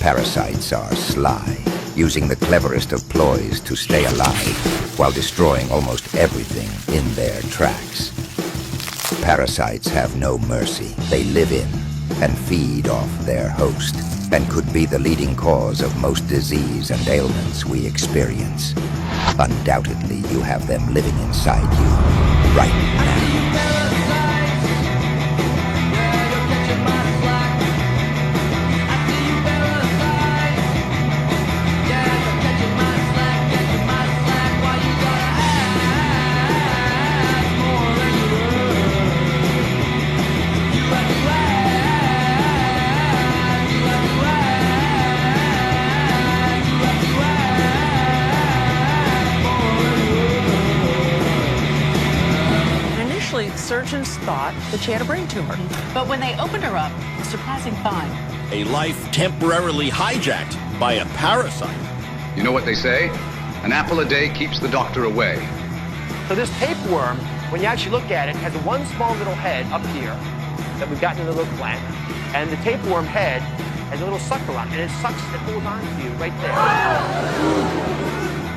Parasites are sly, using the cleverest of ploys to stay alive while destroying almost everything in their tracks. Parasites have no mercy. They live in and feed off their host, and could be the leading cause of most disease and ailments we experience. Undoubtedly, you have them living inside you right now. Surgeons thought that she had a brain tumor. But when they opened her up, a surprising find. A life temporarily hijacked by a parasite. You know what they say? An apple a day keeps the doctor away. So this tapeworm, when you actually look at it, has one small little head up here that we've gotten in the little plant. And the tapeworm head has a little sucker on it, and it sucks, it holds on to you right there.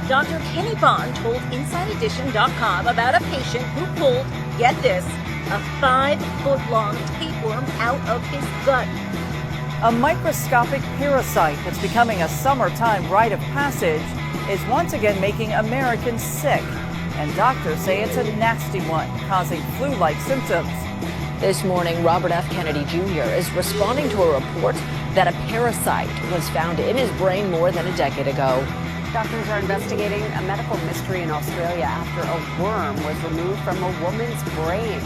Dr. Kenny Bond told InsideEdition.com about a patient who pulled, get this, a 5-foot-long tapeworm out of his gut. A microscopic parasite that's becoming a summertime rite of passage is once again making Americans sick. And doctors say it's a nasty one, causing flu-like symptoms. This morning, Robert F. Kennedy Jr. is responding to a report that a parasite was found in his brain more than a decade ago. Doctors are investigating a medical mystery in Australia after a worm was removed from a woman's brain.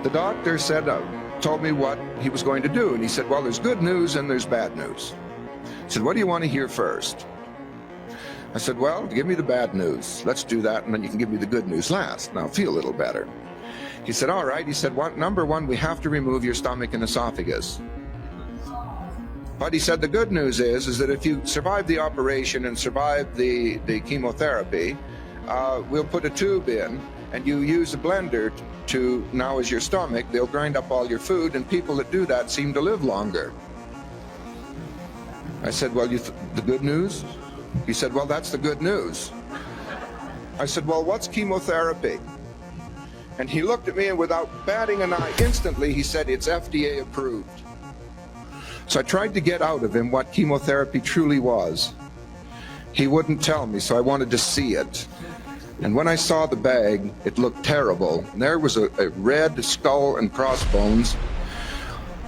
The doctor said, told me what he was going to do. And he said, well, there's good news and there's bad news. He said, what do you want to hear first? I said, well, give me the bad news. Let's do that, and then you can give me the good news last, and I'll feel a little better. He said, all right. He said, number one, we have to remove your stomach and esophagus. But he said, the good news is that if you survive the operation and survive the chemotherapy, we'll put a tube in, and you use a blender to, now as your stomach, they'll grind up all your food, and people that do that seem to live longer. I said, well, the good news? He said, well, that's the good news. I said, well, what's chemotherapy? And he looked at me, and without batting an eye, instantly he said, it's FDA approved. So I tried to get out of him what chemotherapy truly was. He wouldn't tell me, so I wanted to see it. And when I saw the bag, it looked terrible. And there was a red skull and crossbones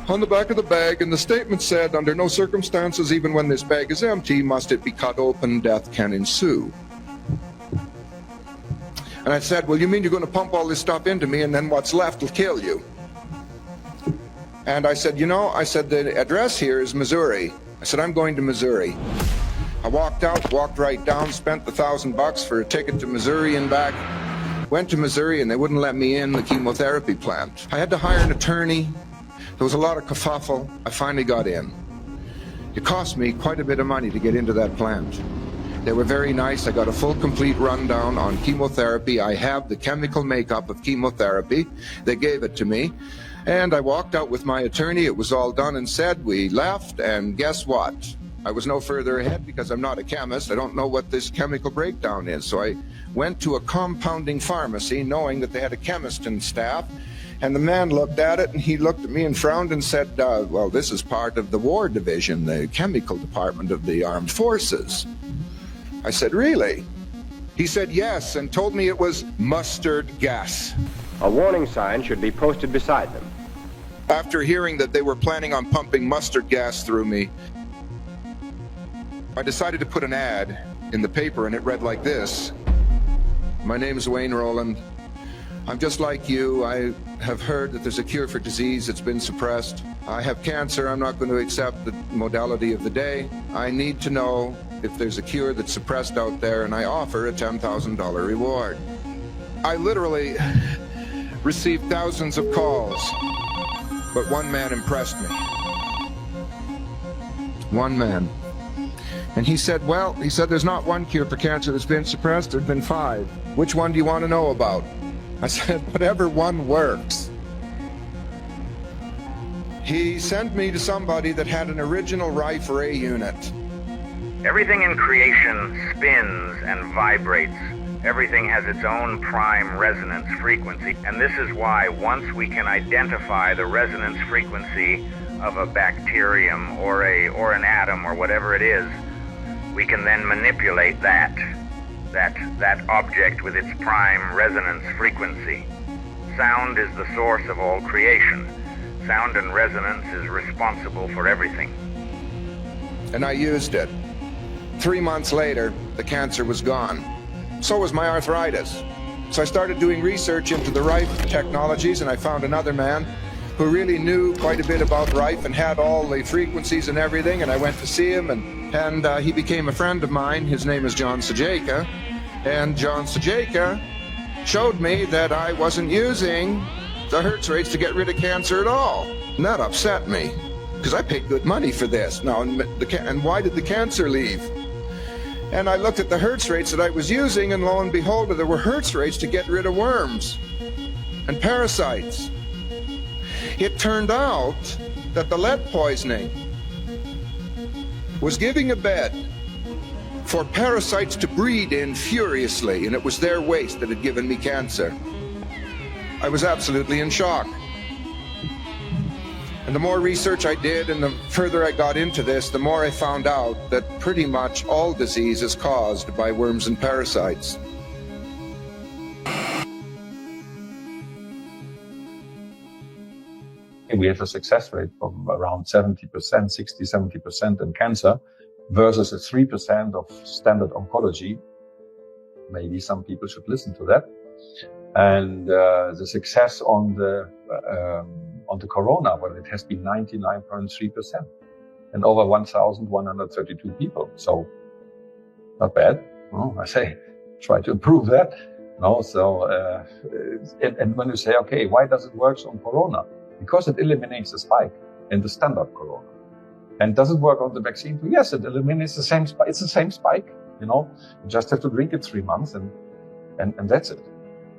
on the back of the bag, and the statement said, under no circumstances, even when this bag is empty, must it be cut open, death can ensue. And I said, well, you mean you're going to pump all this stuff into me, and then what's left will kill you? And I said, the address here is Missouri. I said, I'm going to Missouri. I walked out, walked right down, spent the $1,000 for a ticket to Missouri and back. Went to Missouri, and they wouldn't let me in the chemotherapy plant. I had to hire an attorney. There was a lot of kerfuffle. I finally got in. It cost me quite a bit of money to get into that plant. They were very nice. I got a full, complete rundown on chemotherapy. I have the chemical makeup of chemotherapy. They gave it to me. And I walked out with my attorney. It was all done and said. We left, and guess what? I was no further ahead because I'm not a chemist. I don't know what this chemical breakdown is. So I went to a compounding pharmacy knowing that they had a chemist in staff. And the man looked at it, and he looked at me and frowned and said, well, this is part of the war division, the chemical department of the armed forces. I said, really? He said yes, and told me it was mustard gas. A warning sign should be posted beside them. After hearing that they were planning on pumping mustard gas through me, I decided to put an ad in the paper, and it read like this. My name is Wayne Rowland. I'm just like you. I have heard that there's a cure for disease that's been suppressed. I have cancer. I'm not going to accept the modality of the day. I need to know if there's a cure that's suppressed out there, and I offer a $10,000 reward. I literally received thousands of calls, but one man impressed me. One man. And he said, well, there's not one cure for cancer that's been suppressed, there's been 5. Which one do you want to know about? I said, whatever one works. He sent me to somebody that had an original Rife Ray unit. Everything in creation spins and vibrates. Everything has its own prime resonance frequency. And this is why once we can identify the resonance frequency of a bacterium or an atom or whatever it is, we can then manipulate that object with its prime resonance frequency. Sound is the source of all creation. Sound and resonance is responsible for everything. And I used it. 3 months later, the cancer was gone. So was my arthritis. So I started doing research into the Rife technologies, and I found another man who really knew quite a bit about Rife and had all the frequencies and everything, and I went to see him, and he became a friend of mine. His name is John Sajeka, and John Sajeka showed me that I wasn't using the Hertz rates to get rid of cancer at all. And that upset me, because I paid good money for this. Now, and why did the cancer leave? And I looked at the Hertz rates that I was using, and lo and behold, there were Hertz rates to get rid of worms and parasites. It turned out that the lead poisoning was giving a bed for parasites to breed in furiously, and it was their waste that had given me cancer. I was absolutely in shock. And the more research I did and the further I got into this, the more I found out that pretty much all disease is caused by worms and parasites. We have a success rate of around 70%, 60, 70% in cancer versus a 3% of standard oncology. Maybe some people should listen to that. And the success on the corona, well, it has been 99.3% and over 1,132 people. So not bad. No, I say, try to improve that. No, so, and when you say, okay, why does it work on corona? Because it eliminates the spike in the standard corona. And does it work on the vaccine too? Yes, it eliminates the same spike. It's the same spike, you know. You just have to drink it 3 months and that's it.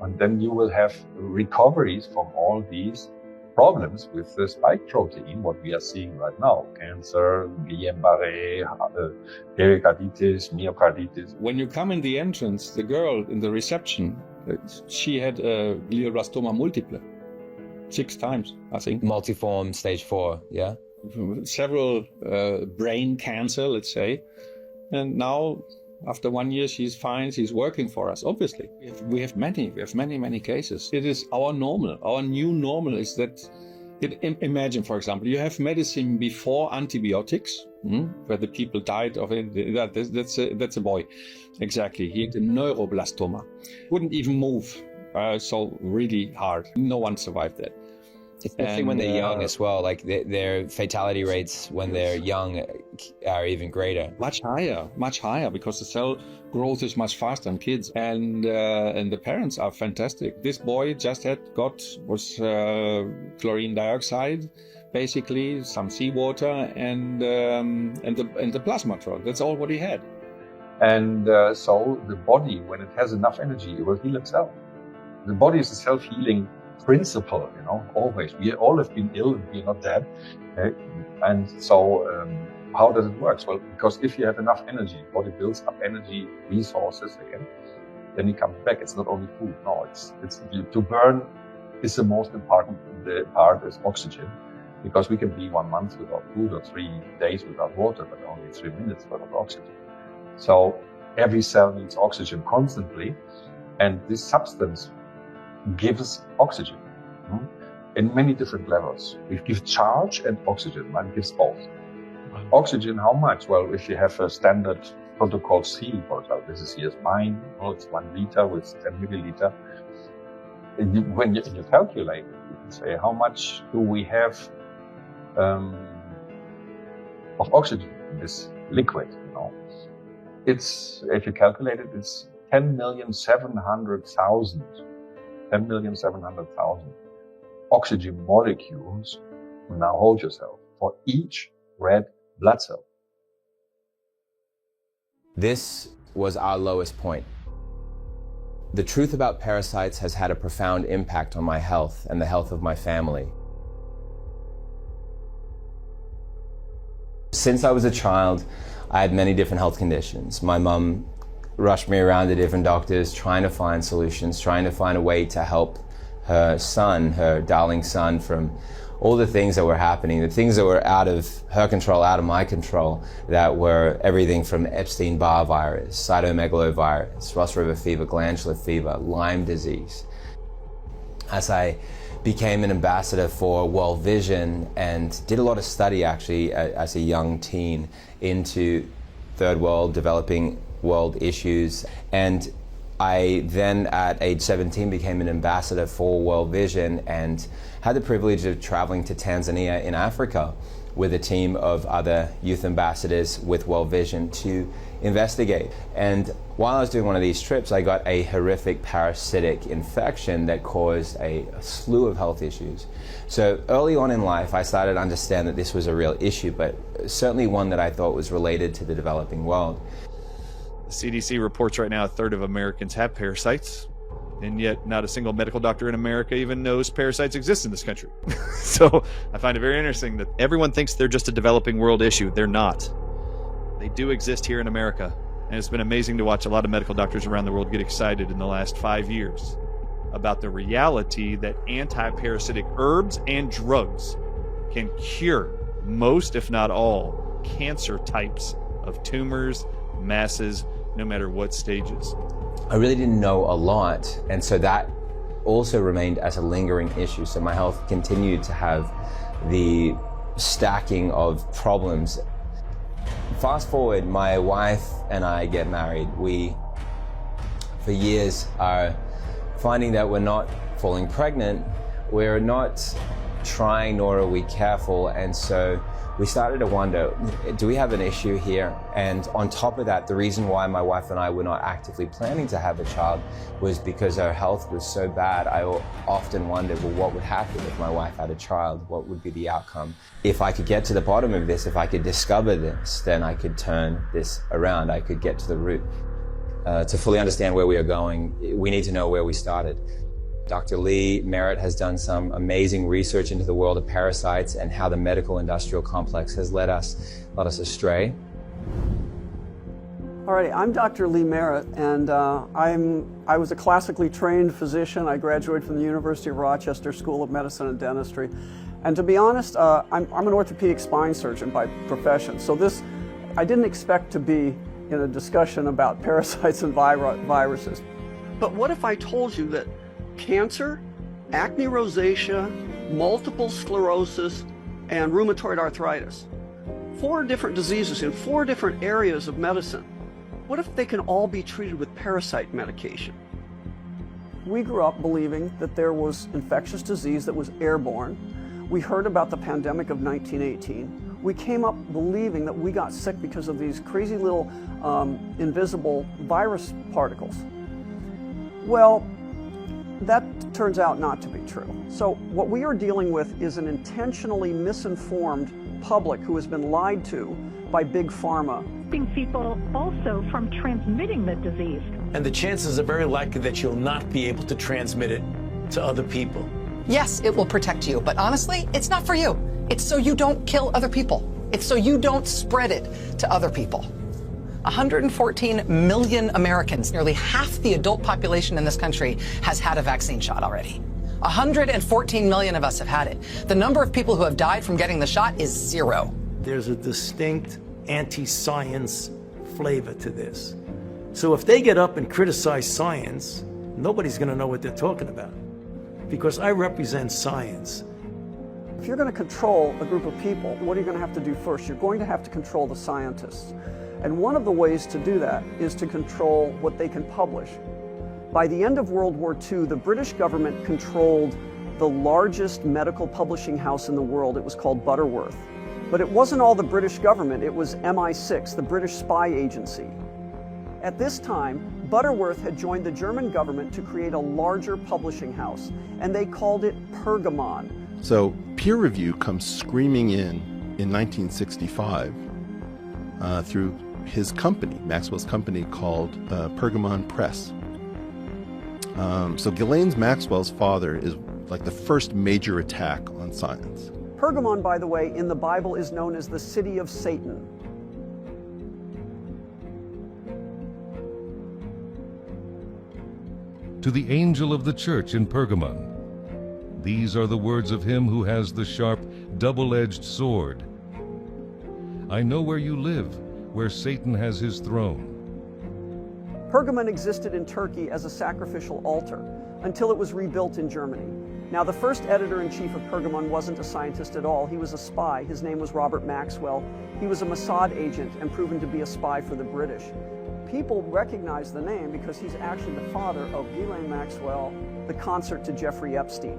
And then you will have recoveries from all these problems with the spike protein, what we are seeing right now. Cancer, Guillain-Barré, pericarditis, myocarditis. When you come in the entrance, the girl in the reception, she had a glioblastoma multiple. 6 times, I think. Multiform stage 4, yeah? Several brain cancer, let's say. And now, after 1 year, she's fine. She's working for us, obviously. We have many cases. It is our normal. Our new normal is that, imagine, for example, you have medicine before antibiotics, where the people died of it. That's a boy. Exactly. He had a neuroblastoma. Wouldn't even move. So really hard. No one survived that. Especially when they're young as well. Like their fatality rates when they're young are even greater. Much higher, because the cell growth is much faster in kids, and the parents are fantastic. This boy just was chlorine dioxide, basically some seawater, and the plasma drug. That's all what he had. And so the body, when it has enough energy, it will heal itself. The body is a self-healing principle, you know, always. We all have been ill and we're not dead. Okay? And so how does it work? Well, because if you have enough energy, the body builds up energy resources again, then it comes back. It's not only food. No, it's to burn is the most important part is oxygen, because we can be 1 month without food or 3 days without water, but only 3 minutes without oxygen. So every cell needs oxygen constantly, and this substance gives oxygen in many different levels. We give charge and oxygen. Mine gives both. Oxygen, how much? Well, if you have a standard protocol C, for example, this is here's mine. Well, it's 1 liter with 10 milliliter. And when you calculate it, you can say how much do we have of oxygen in this liquid? You know, it's if you calculate it, it's 10,700,000 10,700,000 oxygen molecules to now hold yourself for each red blood cell. This was our lowest point. The truth about parasites has had a profound impact on my health and the health of my family. Since I was a child, I had many different health conditions. My mum rushed me around to different doctors, trying to find solutions, trying to find a way to help her son, her darling son, from all the things that were happening, the things that were out of her control, out of my control, that were everything from Epstein-Barr virus, cytomegalovirus, Ross River fever, glandular fever, Lyme disease. As I became an ambassador for World Vision and did a lot of study actually as a young teen into third world, developing world issues, and I then at age 17 became an ambassador for World Vision and had the privilege of traveling to Tanzania in Africa with a team of other youth ambassadors with World Vision to investigate. And while I was doing one of these trips, I got a horrific parasitic infection that caused a slew of health issues. So early on in life, I started to understand that this was a real issue, but certainly one that I thought was related to the developing world. The CDC reports right now a third of Americans have parasites, and yet not a single medical doctor in America even knows parasites exist in this country. So I find it very interesting that everyone thinks they're just a developing world issue. They're not. They do exist here in America, and it's been amazing to watch a lot of medical doctors around the world get excited in the last 5 years about the reality that anti-parasitic herbs and drugs can cure most, if not all, cancer types of tumors, masses, no matter what stages. I really didn't know a lot, and so that also remained as a lingering issue. So my health continued to have the stacking of problems. Fast forward, my wife and I get married. We, for years, are finding that we're not falling pregnant, we're not trying, nor are we careful, and so we started to wonder, do we have an issue here? And on top of that, the reason why my wife and I were not actively planning to have a child was because her health was so bad. I often wondered, well, what would happen if my wife had a child? What would be the outcome? If I could get to the bottom of this, if I could discover this, then I could turn this around. I could get to the root. To fully understand where we are going, we need to know where we started. Dr. Lee Merritt has done some amazing research into the world of parasites and how the medical industrial complex has led us astray. Alrighty, I'm Dr. Lee Merritt, and I was a classically trained physician. I graduated from the University of Rochester School of Medicine and Dentistry. And to be honest, I'm an orthopedic spine surgeon by profession. So I didn't expect to be in a discussion about parasites and viruses. But what if I told you that cancer, acne rosacea, multiple sclerosis, and rheumatoid arthritis, 4 different diseases in 4 different areas of medicine, what if they can all be treated with parasite medication? We grew up believing that there was infectious disease that was airborne. We heard about the pandemic of 1918. We came up believing that we got sick because of these crazy little invisible virus particles. Well, that turns out not to be true. So what we are dealing with is an intentionally misinformed public who has been lied to by big pharma. Keeping people also from transmitting the disease. And the chances are very likely that you'll not be able to transmit it to other people. Yes, it will protect you, but honestly, it's not for you. It's so you don't kill other people. It's so you don't spread it to other people. 114 million Americans, nearly half the adult population in this country, has had a vaccine shot already. 114 million of us have had it. The number of people who have died from getting the shot is 0. There's a distinct anti-science flavor to this. So if they get up and criticize science, nobody's going to know what they're talking about. Because I represent science. If you're going to control a group of people, what are you going to have to do first? You're going to have to control the scientists. And one of the ways to do that is to control what they can publish. By the end of World War II, the British government controlled the largest medical publishing house in the world. It was called Butterworth. But it wasn't all the British government, it was MI6, the British spy agency. At this time, Butterworth had joined the German government to create a larger publishing house, and they called it Pergamon. So peer review comes screaming in 1965 through his company, Maxwell's company, called Pergamon Press. So Ghislaine Maxwell's father is like the first major attack on science. Pergamon, by the way, in the Bible is known as the city of Satan. To the angel of the church in Pergamon, these are the words of him who has the sharp, double-edged sword. I know where you live, where Satan has his throne. Pergamon existed in Turkey as a sacrificial altar until it was rebuilt in Germany. Now, the first editor-in-chief of Pergamon wasn't a scientist at all. He was a spy. His name was Robert Maxwell. He was a Mossad agent and proven to be a spy for the British. People recognize the name because he's actually the father of Ghislaine Maxwell, the consort to Jeffrey Epstein.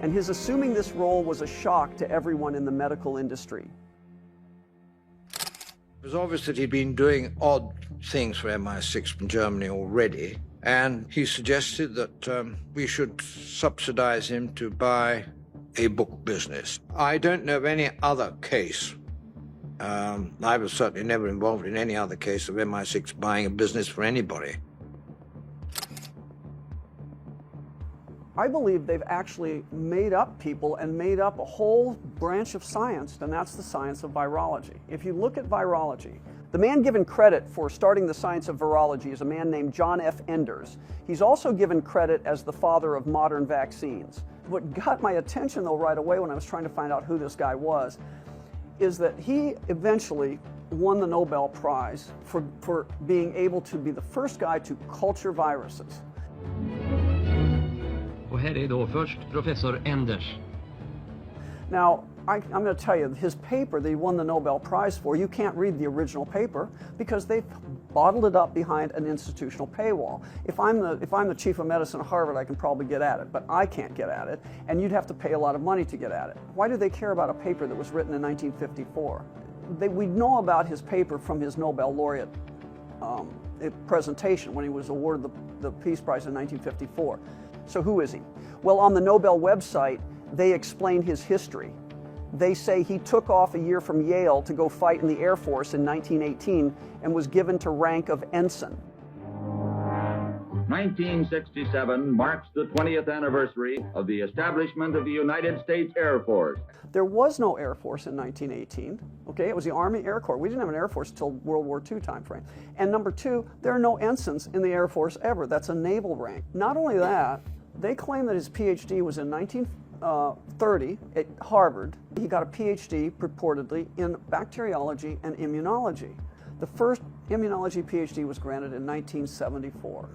And his assuming this role was a shock to everyone in the medical industry. It was obvious that he'd been doing odd things for MI6 in Germany already, and he suggested that we should subsidize him to buy a book business. I don't know of any other case. I was certainly never involved in any other case of MI6 buying a business for anybody. I believe they've actually made up people and made up a whole branch of science, and that's the science of virology. If you look at virology, the man given credit for starting the science of virology is a man named John F. Enders. He's also given credit as the father of modern vaccines. What got my attention, though, right away when I was trying to find out who this guy was, is that he eventually won the Nobel Prize for being able to be the first guy to culture viruses. Och här är då först professor Enders. Now, I'm going to tell you, his paper that he won the Nobel Prize for, you can't read the original paper because they've bottled it up behind an institutional paywall. If I'm the chief of medicine at Harvard, I can probably get at it, but I can't get at it, and you'd have to pay a lot of money to get at it. Why do they care about a paper that was written in 1954? We know about his paper from his Nobel laureate presentation when he was awarded the Peace Prize in 1954. So who is he? Well, on the Nobel website, they explain his history. They say he took off a year from Yale to go fight in the Air Force in 1918 and was given to rank of ensign. 1967 marks the 20th anniversary of the establishment of the United States Air Force. There was no Air Force in 1918, okay? It was the Army Air Corps. We didn't have an Air Force until World War II timeframe. And number two, there are no ensigns in the Air Force ever. That's a naval rank. Not only that, they claim that his PhD was in 1930 at Harvard. He got a PhD, purportedly, in bacteriology and immunology. The first immunology PhD was granted in 1974.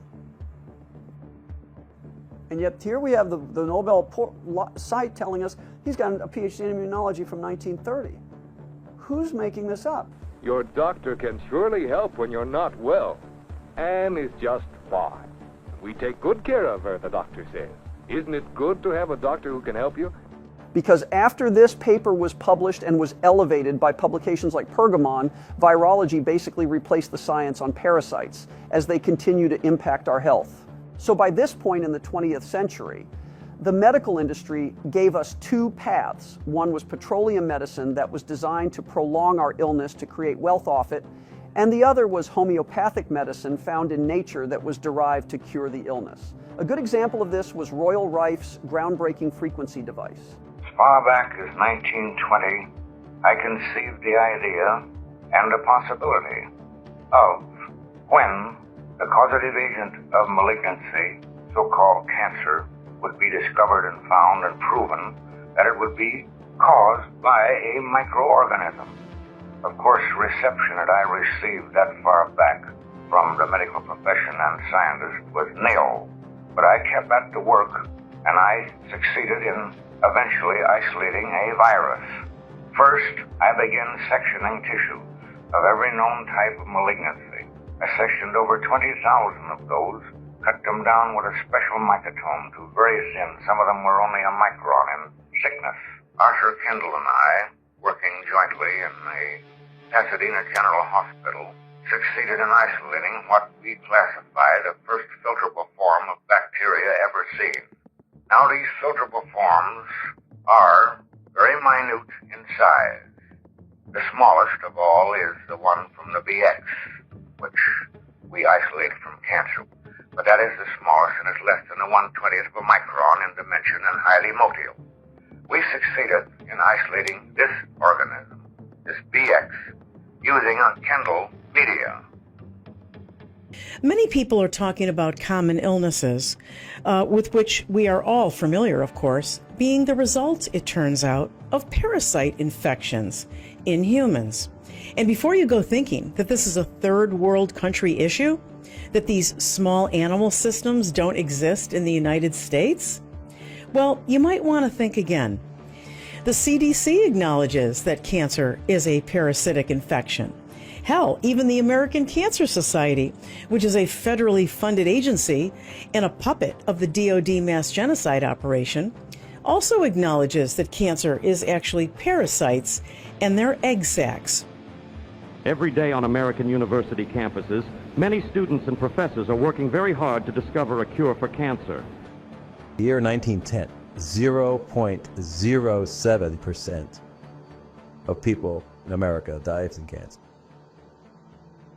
And yet here we have the Nobel site telling us he's got a PhD in immunology from 1930. Who's making this up? Your doctor can surely help when you're not well. Anne is just fine. We take good care of her, the doctor says. Isn't it good to have a doctor who can help you? Because after this paper was published and was elevated by publications like Pergamon, virology basically replaced the science on parasites as they continue to impact our health. So by this point in the 20th century, the medical industry gave us two paths. One was petroleum medicine that was designed to prolong our illness to create wealth off it, and the other was homeopathic medicine found in nature that was derived to cure the illness. A good example of this was Royal Rife's groundbreaking frequency device. As far back as 1920, I conceived the idea and the possibility of when the causative agent of malignancy, so-called cancer, would be discovered and found and proven that it would be caused by a microorganism. Of course, reception that I received that far back from the medical profession and scientists was nil. But I kept at the work, and I succeeded in eventually isolating a virus. First, I began sectioning tissue of every known type of malignancy. I sectioned over 20,000 of those, cut them down with a special microtome to very thin. Some of them were only a micron in thickness. Arthur Kendall and I, working jointly in the Pasadena General Hospital, succeeded in isolating what we classify the first filterable form of bacteria ever seen. Now these filterable forms are very minute in size. The smallest of all is the one from the BX, which we isolated from cancer. But that is the smallest and is less than the 1/20th of a micron in dimension and highly motile. We succeeded in isolating this organism, this BX, using a Kendall media. Many people are talking about common illnesses, with which we are all familiar, of course, being the result, it turns out, of parasite infections in humans. And before you go thinking that this is a third world country issue, that these small animal systems don't exist in the United States, well, you might want to think again. The CDC acknowledges that cancer is a parasitic infection. Hell, even the American Cancer Society, which is a federally funded agency and a puppet of the DoD mass genocide operation, also acknowledges that cancer is actually parasites and their egg sacs. Every day on American university campuses, many students and professors are working very hard to discover a cure for cancer. The year 1910, 0.07% of people in America died from cancer.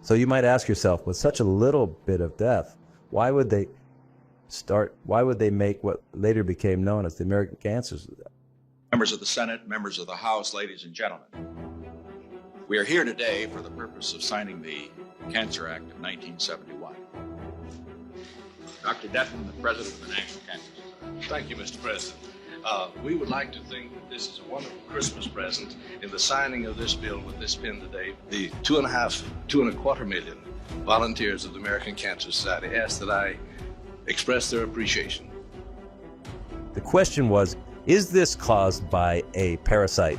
So you might ask yourself, with such a little bit of death, why would they make what later became known as the American Cancer Society? Members of the Senate, members of the House, ladies and gentlemen, we are here today for the purpose of signing the Cancer Act of 1971. Dr. Detman, the President of the National Cancer Society. Thank you, Mr. President. We would like to think that this is a wonderful Christmas present in the signing of this bill with this pen today. The 2.25 million volunteers of the American Cancer Society ask that I express their appreciation. The question was, is this caused by a parasite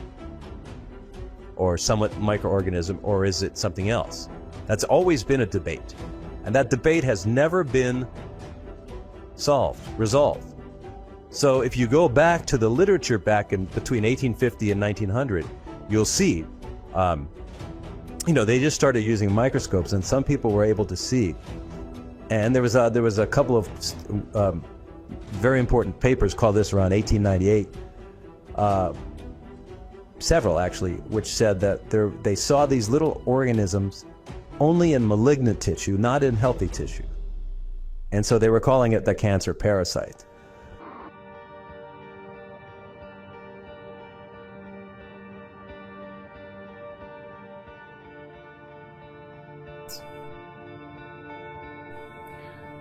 or somewhat microorganism, or is it something else? That's always been a debate. And that debate has never been resolved. So if you go back to the literature back in between 1850 and 1900, you'll see, they just started using microscopes, and some people were able to see. And there was a couple of very important papers called this around 1898, several actually, which said that they saw these little organisms only in malignant tissue, not in healthy tissue. And so they were calling it the cancer parasite.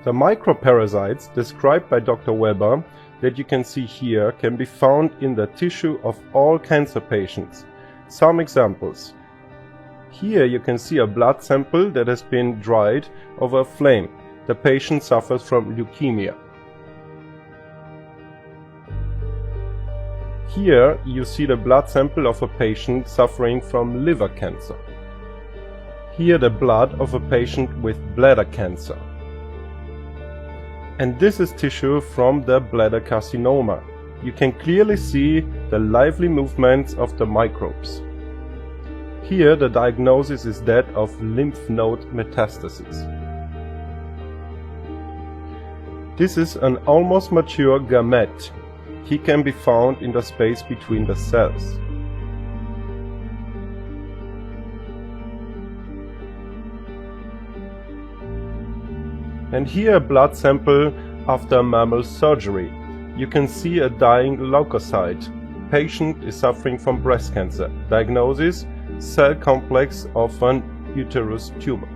The microparasites described by Dr. Weber that you can see here can be found in the tissue of all cancer patients. Some examples. Here you can see a blood sample that has been dried over a flame. The patient suffers from leukemia. Here you see the blood sample of a patient suffering from liver cancer. Here the blood of a patient with bladder cancer. And this is tissue from the bladder carcinoma. You can clearly see the lively movements of the microbes. Here the diagnosis is that of lymph node metastasis. This is an almost mature gamete. He can be found in the space between the cells. And here a blood sample after mammal surgery. You can see a dying leukocyte. Patient is suffering from breast cancer. Diagnosis: cell complex of an uterus tumor.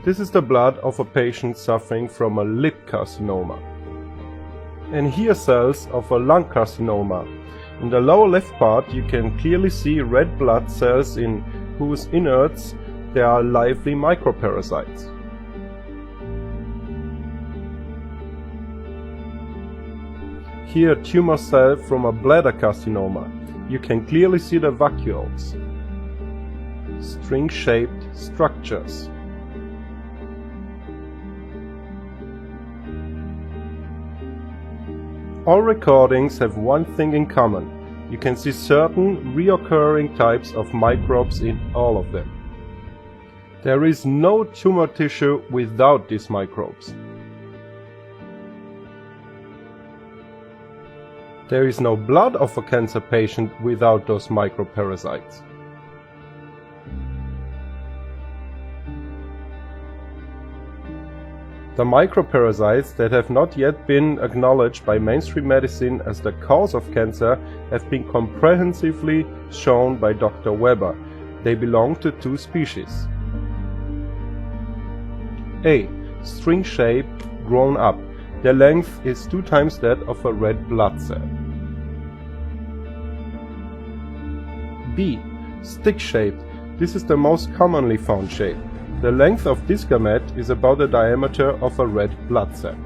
This is the blood of a patient suffering from a lip carcinoma. And here cells of a lung carcinoma. In the lower left part you can clearly see red blood cells in whose innards there are lively microparasites. Here a tumor cell from a bladder carcinoma. You can clearly see the vacuoles, string-shaped structures. All recordings have one thing in common. You can see certain reoccurring types of microbes in all of them. There is no tumor tissue without these microbes. There is no blood of a cancer patient without those microparasites. The microparasites that have not yet been acknowledged by mainstream medicine as the cause of cancer have been comprehensively shown by Dr. Weber. They belong to two species. A. String shape, grown up. Their length is 2 times that of a red blood cell. B. Stick shaped. This is the most commonly found shape. The length of this gamete is about the diameter of a red blood cell.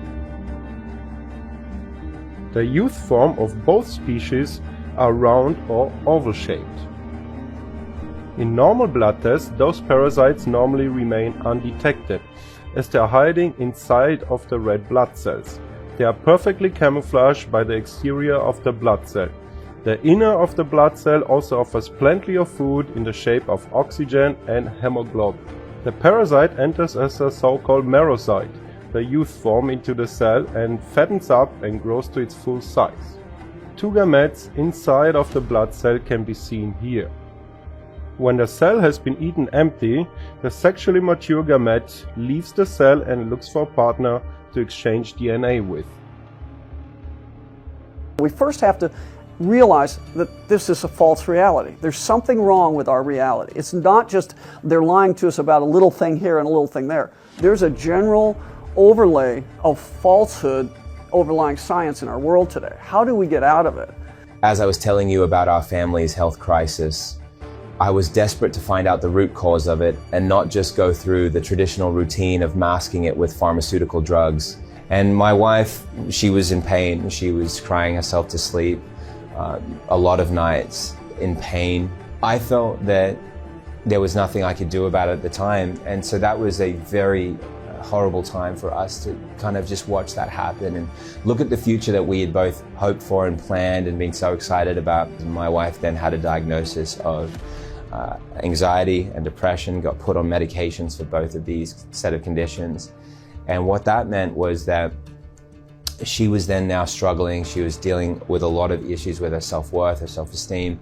The youth form of both species are round or oval shaped. In normal blood tests, those parasites normally remain undetected, as they are hiding inside of the red blood cells. They are perfectly camouflaged by the exterior of the blood cell. The inner of the blood cell also offers plenty of food in the shape of oxygen and hemoglobin. The parasite enters as a so-called merocyte, the youth form, into the cell and fattens up and grows to its full size. 2 gametes inside of the blood cell can be seen here. When the cell has been eaten empty, the sexually mature gamete leaves the cell and looks for a partner to exchange DNA with. We first have to realize that this is a false reality. There's something wrong with our reality. It's not just they're lying to us about a little thing here and a little thing there. There's a general overlay of falsehood overlying science in our world today. How do we get out of it? As I was telling you about our family's health crisis, I was desperate to find out the root cause of it and not just go through the traditional routine of masking it with pharmaceutical drugs. And my wife, she was in pain. She was crying herself to sleep. A lot of nights in pain. I felt that there was nothing I could do about it at the time, and so that was a very horrible time for us to kind of just watch that happen and look at the future that we had both hoped for and planned and been so excited about. My wife then had a diagnosis of anxiety and depression, got put on medications for both of these set of conditions, and what that meant was that she was then now struggling. She was dealing with a lot of issues with her self-worth, her self-esteem,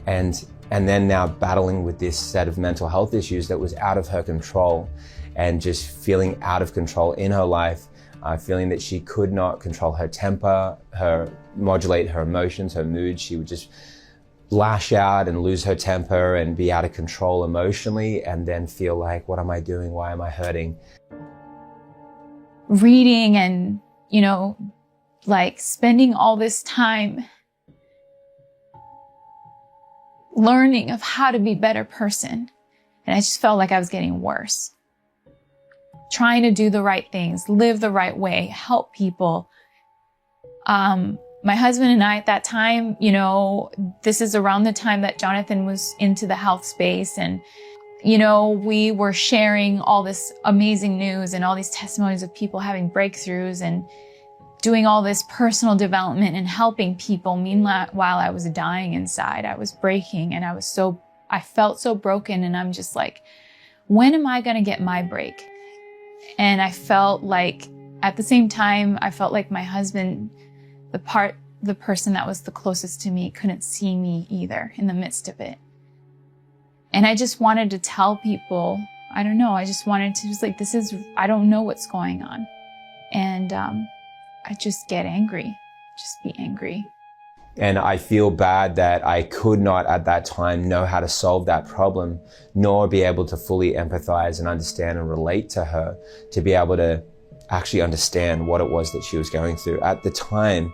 and then now battling with this set of mental health issues that was out of her control, and just feeling out of control in her life, feeling that she could not control her temper, modulate her emotions, her mood. She would just lash out and lose her temper and be out of control emotionally, and then feel like, what am I doing? Why am I hurting? Reading and like spending all this time learning of how to be a better person. And I just felt like I was getting worse. Trying to do the right things, live the right way, help people. My husband and I at that time, this is around the time that Jonathan was into the health space, and we were sharing all this amazing news and all these testimonies of people having breakthroughs and doing all this personal development and helping people. Meanwhile, while I was dying inside, I was breaking, and I felt so broken, and I'm just like, when am I going to get my break? And I felt like, at the same time, I felt like my husband, the person that was the closest to me, couldn't see me either in the midst of it. And I just wanted to tell people, I don't know, I just wanted to just like, I don't know what's going on. And I just get angry, just be angry. And I feel bad that I could not at that time know how to solve that problem, nor be able to fully empathize and understand and relate to her, to be able to actually understand what it was that she was going through. At the time,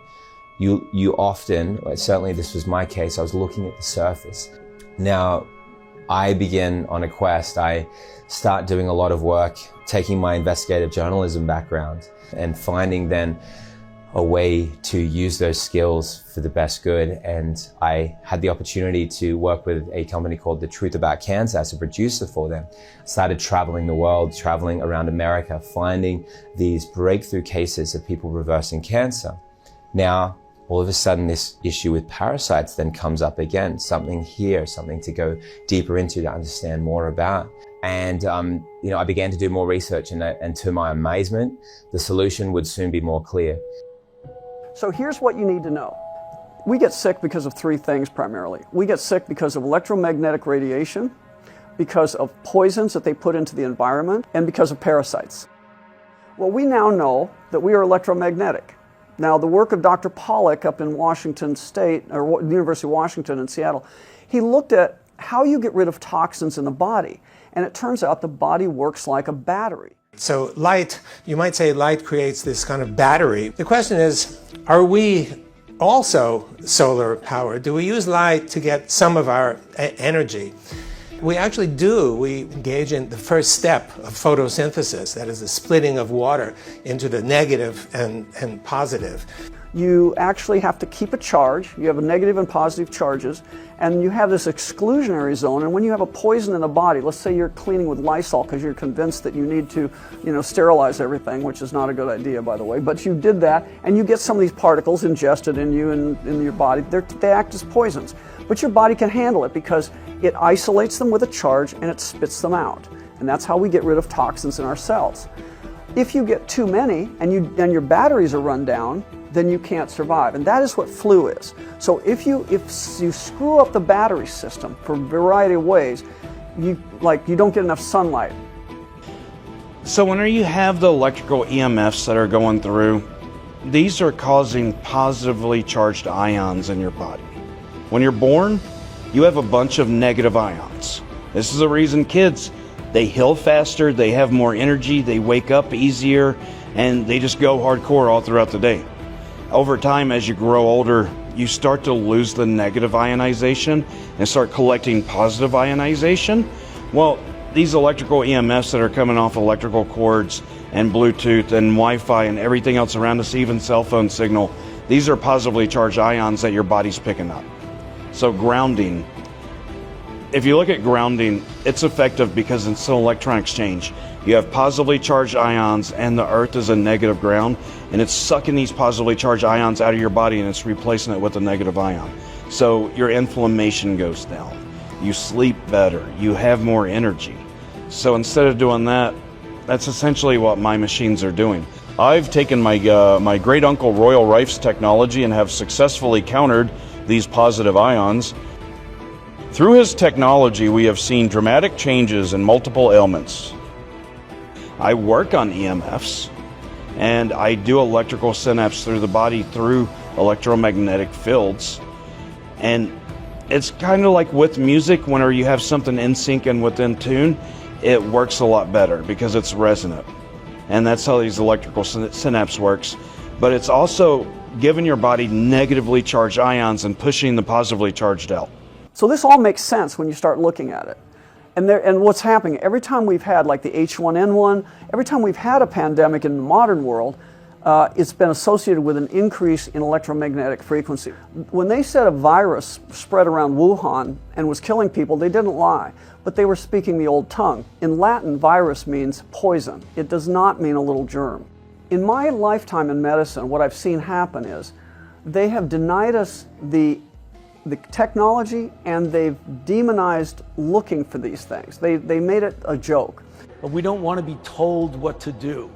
you often, certainly this was my case, I was looking at the surface. Now, I begin on a quest. I start doing a lot of work, taking my investigative journalism background and finding then a way to use those skills for the best good. And I had the opportunity to work with a company called The Truth About Cancer as a producer for them. Started traveling the world, traveling around America, finding these breakthrough cases of people reversing cancer. Now, all of a sudden this issue with parasites then comes up again, something here, something to go deeper into to understand more about. And I began to do more research, and to my amazement, the solution would soon be more clear. So here's what you need to know. We get sick because of three things primarily. We get sick because of electromagnetic radiation, because of poisons that they put into the environment, and because of parasites. Well, we now know that we are electromagnetic. Now, the work of Dr. Pollack up in Washington State, or the University of Washington in Seattle, he looked at how you get rid of toxins in the body. And it turns out the body works like a battery. So light, you might say light creates this kind of battery. The question is, are we also solar powered? Do we use light to get some of our energy? We actually do. We engage in the first step of photosynthesis, that is the splitting of water into the negative and positive. You actually have to keep a charge. You have a negative and positive charges, and you have this exclusionary zone. And when you have a poison in the body, let's say you're cleaning with Lysol because you're convinced that you need to, sterilize everything, which is not a good idea, by the way. But you did that, and you get some of these particles ingested in you and in your body. They act as poisons, but your body can handle it because it isolates them with a charge and it spits them out. And that's how we get rid of toxins in our cells. If you get too many and your batteries are run down, then you can't survive. And that is what flu is. So if you screw up the battery system for a variety of ways, you don't get enough sunlight. So whenever you have the electrical EMFs that are going through, these are causing positively charged ions in your body. When you're born, you have a bunch of negative ions. This is the reason kids, they heal faster, they have more energy, they wake up easier, and they just go hardcore all throughout the day. Over time, as you grow older, you start to lose the negative ionization and start collecting positive ionization. Well, these electrical EMFs that are coming off electrical cords and Bluetooth and Wi-Fi and everything else around us, even cell phone signal, these are positively charged ions that your body's picking up. So grounding, if you look at grounding, it's effective because it's an electron exchange. You have positively charged ions and the earth is a negative ground, and it's sucking these positively charged ions out of your body and it's replacing it with a negative ion. So your inflammation goes down, you sleep better, you have more energy. So instead of doing that, that's essentially what my machines are doing. I've taken my great uncle Royal Rife's technology and have successfully countered these positive ions. Through his technology, we have seen dramatic changes in multiple ailments. I work on EMFs, and I do electrical synapse through the body through electromagnetic fields. And it's kind of like with music, whenever you have something in sync and within tune, it works a lot better because it's resonant. And that's how these electrical synapse works. But it's also giving your body negatively charged ions and pushing the positively charged out. So this all makes sense when you start looking at it. And what's happening, every time we've had like the H1N1, every time we've had a pandemic in the modern world, it's been associated with an increase in electromagnetic frequency. When they said a virus spread around Wuhan and was killing people, they didn't lie, but they were speaking the old tongue. In Latin, virus means poison. It does not mean a little germ. In my lifetime in medicine, what I've seen happen is they have denied us the technology, and they've demonized looking for these things. They made it a joke. But we don't want to be told what to do.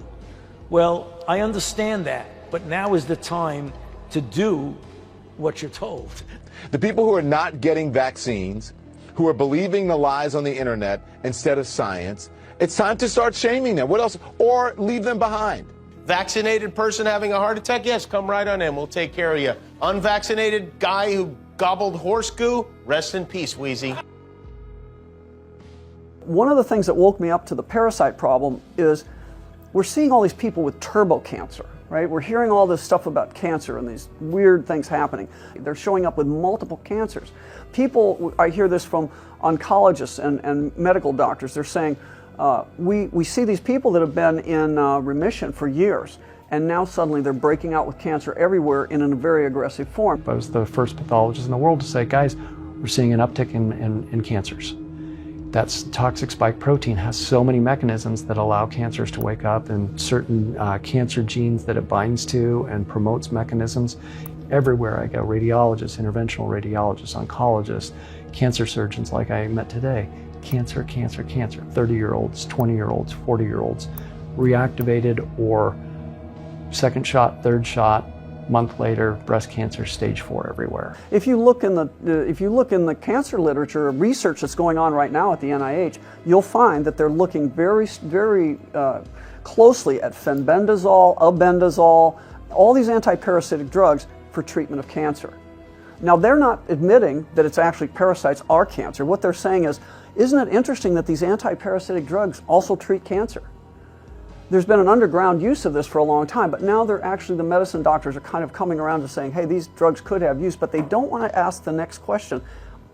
Well, I understand that, but now is the time to do what you're told. The people who are not getting vaccines, who are believing the lies on the internet instead of science, it's time to start shaming them. What else? Or leave them behind. Vaccinated person having a heart attack? Yes, come right on in. We'll take care of you. Unvaccinated guy who gobbled horse goo? Rest in peace, Wheezy. One of the things that woke me up to the parasite problem is we're seeing all these people with turbo cancer, right? We're hearing all this stuff about cancer and these weird things happening. They're showing up with multiple cancers. People, I hear this from oncologists and medical doctors, they're saying, we see these people that have been in remission for years, and now suddenly they're breaking out with cancer everywhere in a very aggressive form. I was the first pathologist in the world to say, guys, we're seeing an uptick in cancers. That's toxic spike protein has so many mechanisms that allow cancers to wake up, and certain cancer genes that it binds to and promotes mechanisms. everywhere I go, radiologists, interventional radiologists, oncologists, cancer surgeons like I met today. Cancer, cancer, cancer. 30-year-olds, 20-year-olds, 40-year-olds, reactivated or second shot, third shot, month later, breast cancer, stage 4 everywhere. If you look in the cancer literature, research that's going on right now at the NIH, you'll find that they're looking very closely at fenbendazole, albendazole, all these anti-parasitic drugs for treatment of cancer. Now, they're not admitting that it's actually parasites are cancer. What they're saying is, isn't it interesting that these anti-parasitic drugs also treat cancer? There's been an underground use of this for a long time, but now the medicine doctors are kind of coming around to saying, hey, these drugs could have use, but they don't want to ask the next question,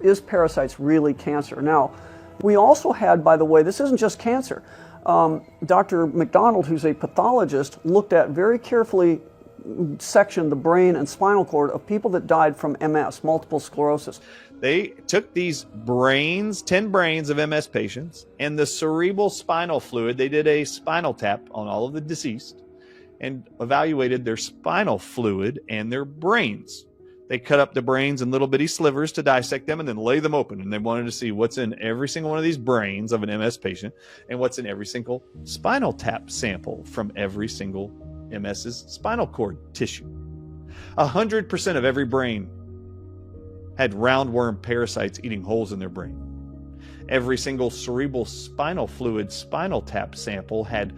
is parasites really cancer? Now, we also had, by the way, this isn't just cancer. Dr. McDonald, who's a pathologist, looked at very carefully, sectioned the brain and spinal cord of people that died from MS, multiple sclerosis. They took these brains, 10 brains of MS patients, and the cerebral spinal fluid. They did a spinal tap on all of the deceased and evaluated their spinal fluid and their brains. They cut up the brains in little bitty slivers to dissect them and then lay them open. And they wanted to see what's in every single one of these brains of an MS patient and what's in every single spinal tap sample from every single MS's spinal cord tissue. 100% of every brain had roundworm parasites eating holes in their brain. Every single cerebral spinal fluid spinal tap sample had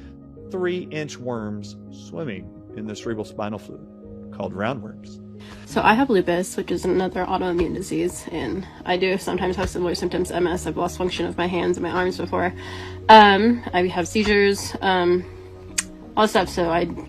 3-inch worms swimming in the cerebral spinal fluid, called roundworms. So I have lupus, which is another autoimmune disease, and I do sometimes have similar symptoms to MS. I've lost function of my hands and my arms before. I have seizures, all this stuff. So I've been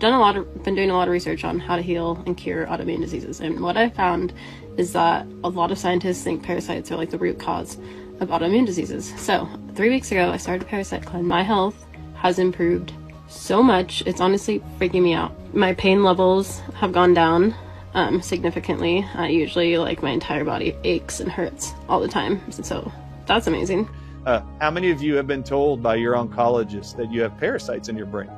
doing a lot of research on how to heal and cure autoimmune diseases. And what I found is that a lot of scientists think parasites are like the root cause of autoimmune diseases. So 3 weeks ago, I started a parasite cleanse. My health has improved so much. It's honestly freaking me out. My pain levels have gone down significantly. Usually, like, my entire body aches and hurts all the time. So that's amazing. How many of you have been told by your oncologist that you have parasites in your brain?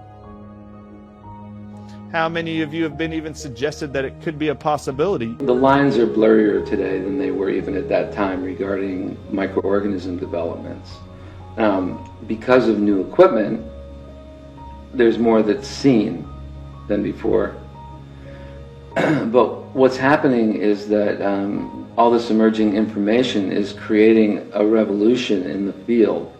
How many of you have been even suggested that it could be a possibility? The lines are blurrier today than they were even at that time regarding microorganism developments. Because of new equipment, there's more that's seen than before. But what's happening is that all this emerging information is creating a revolution in the field.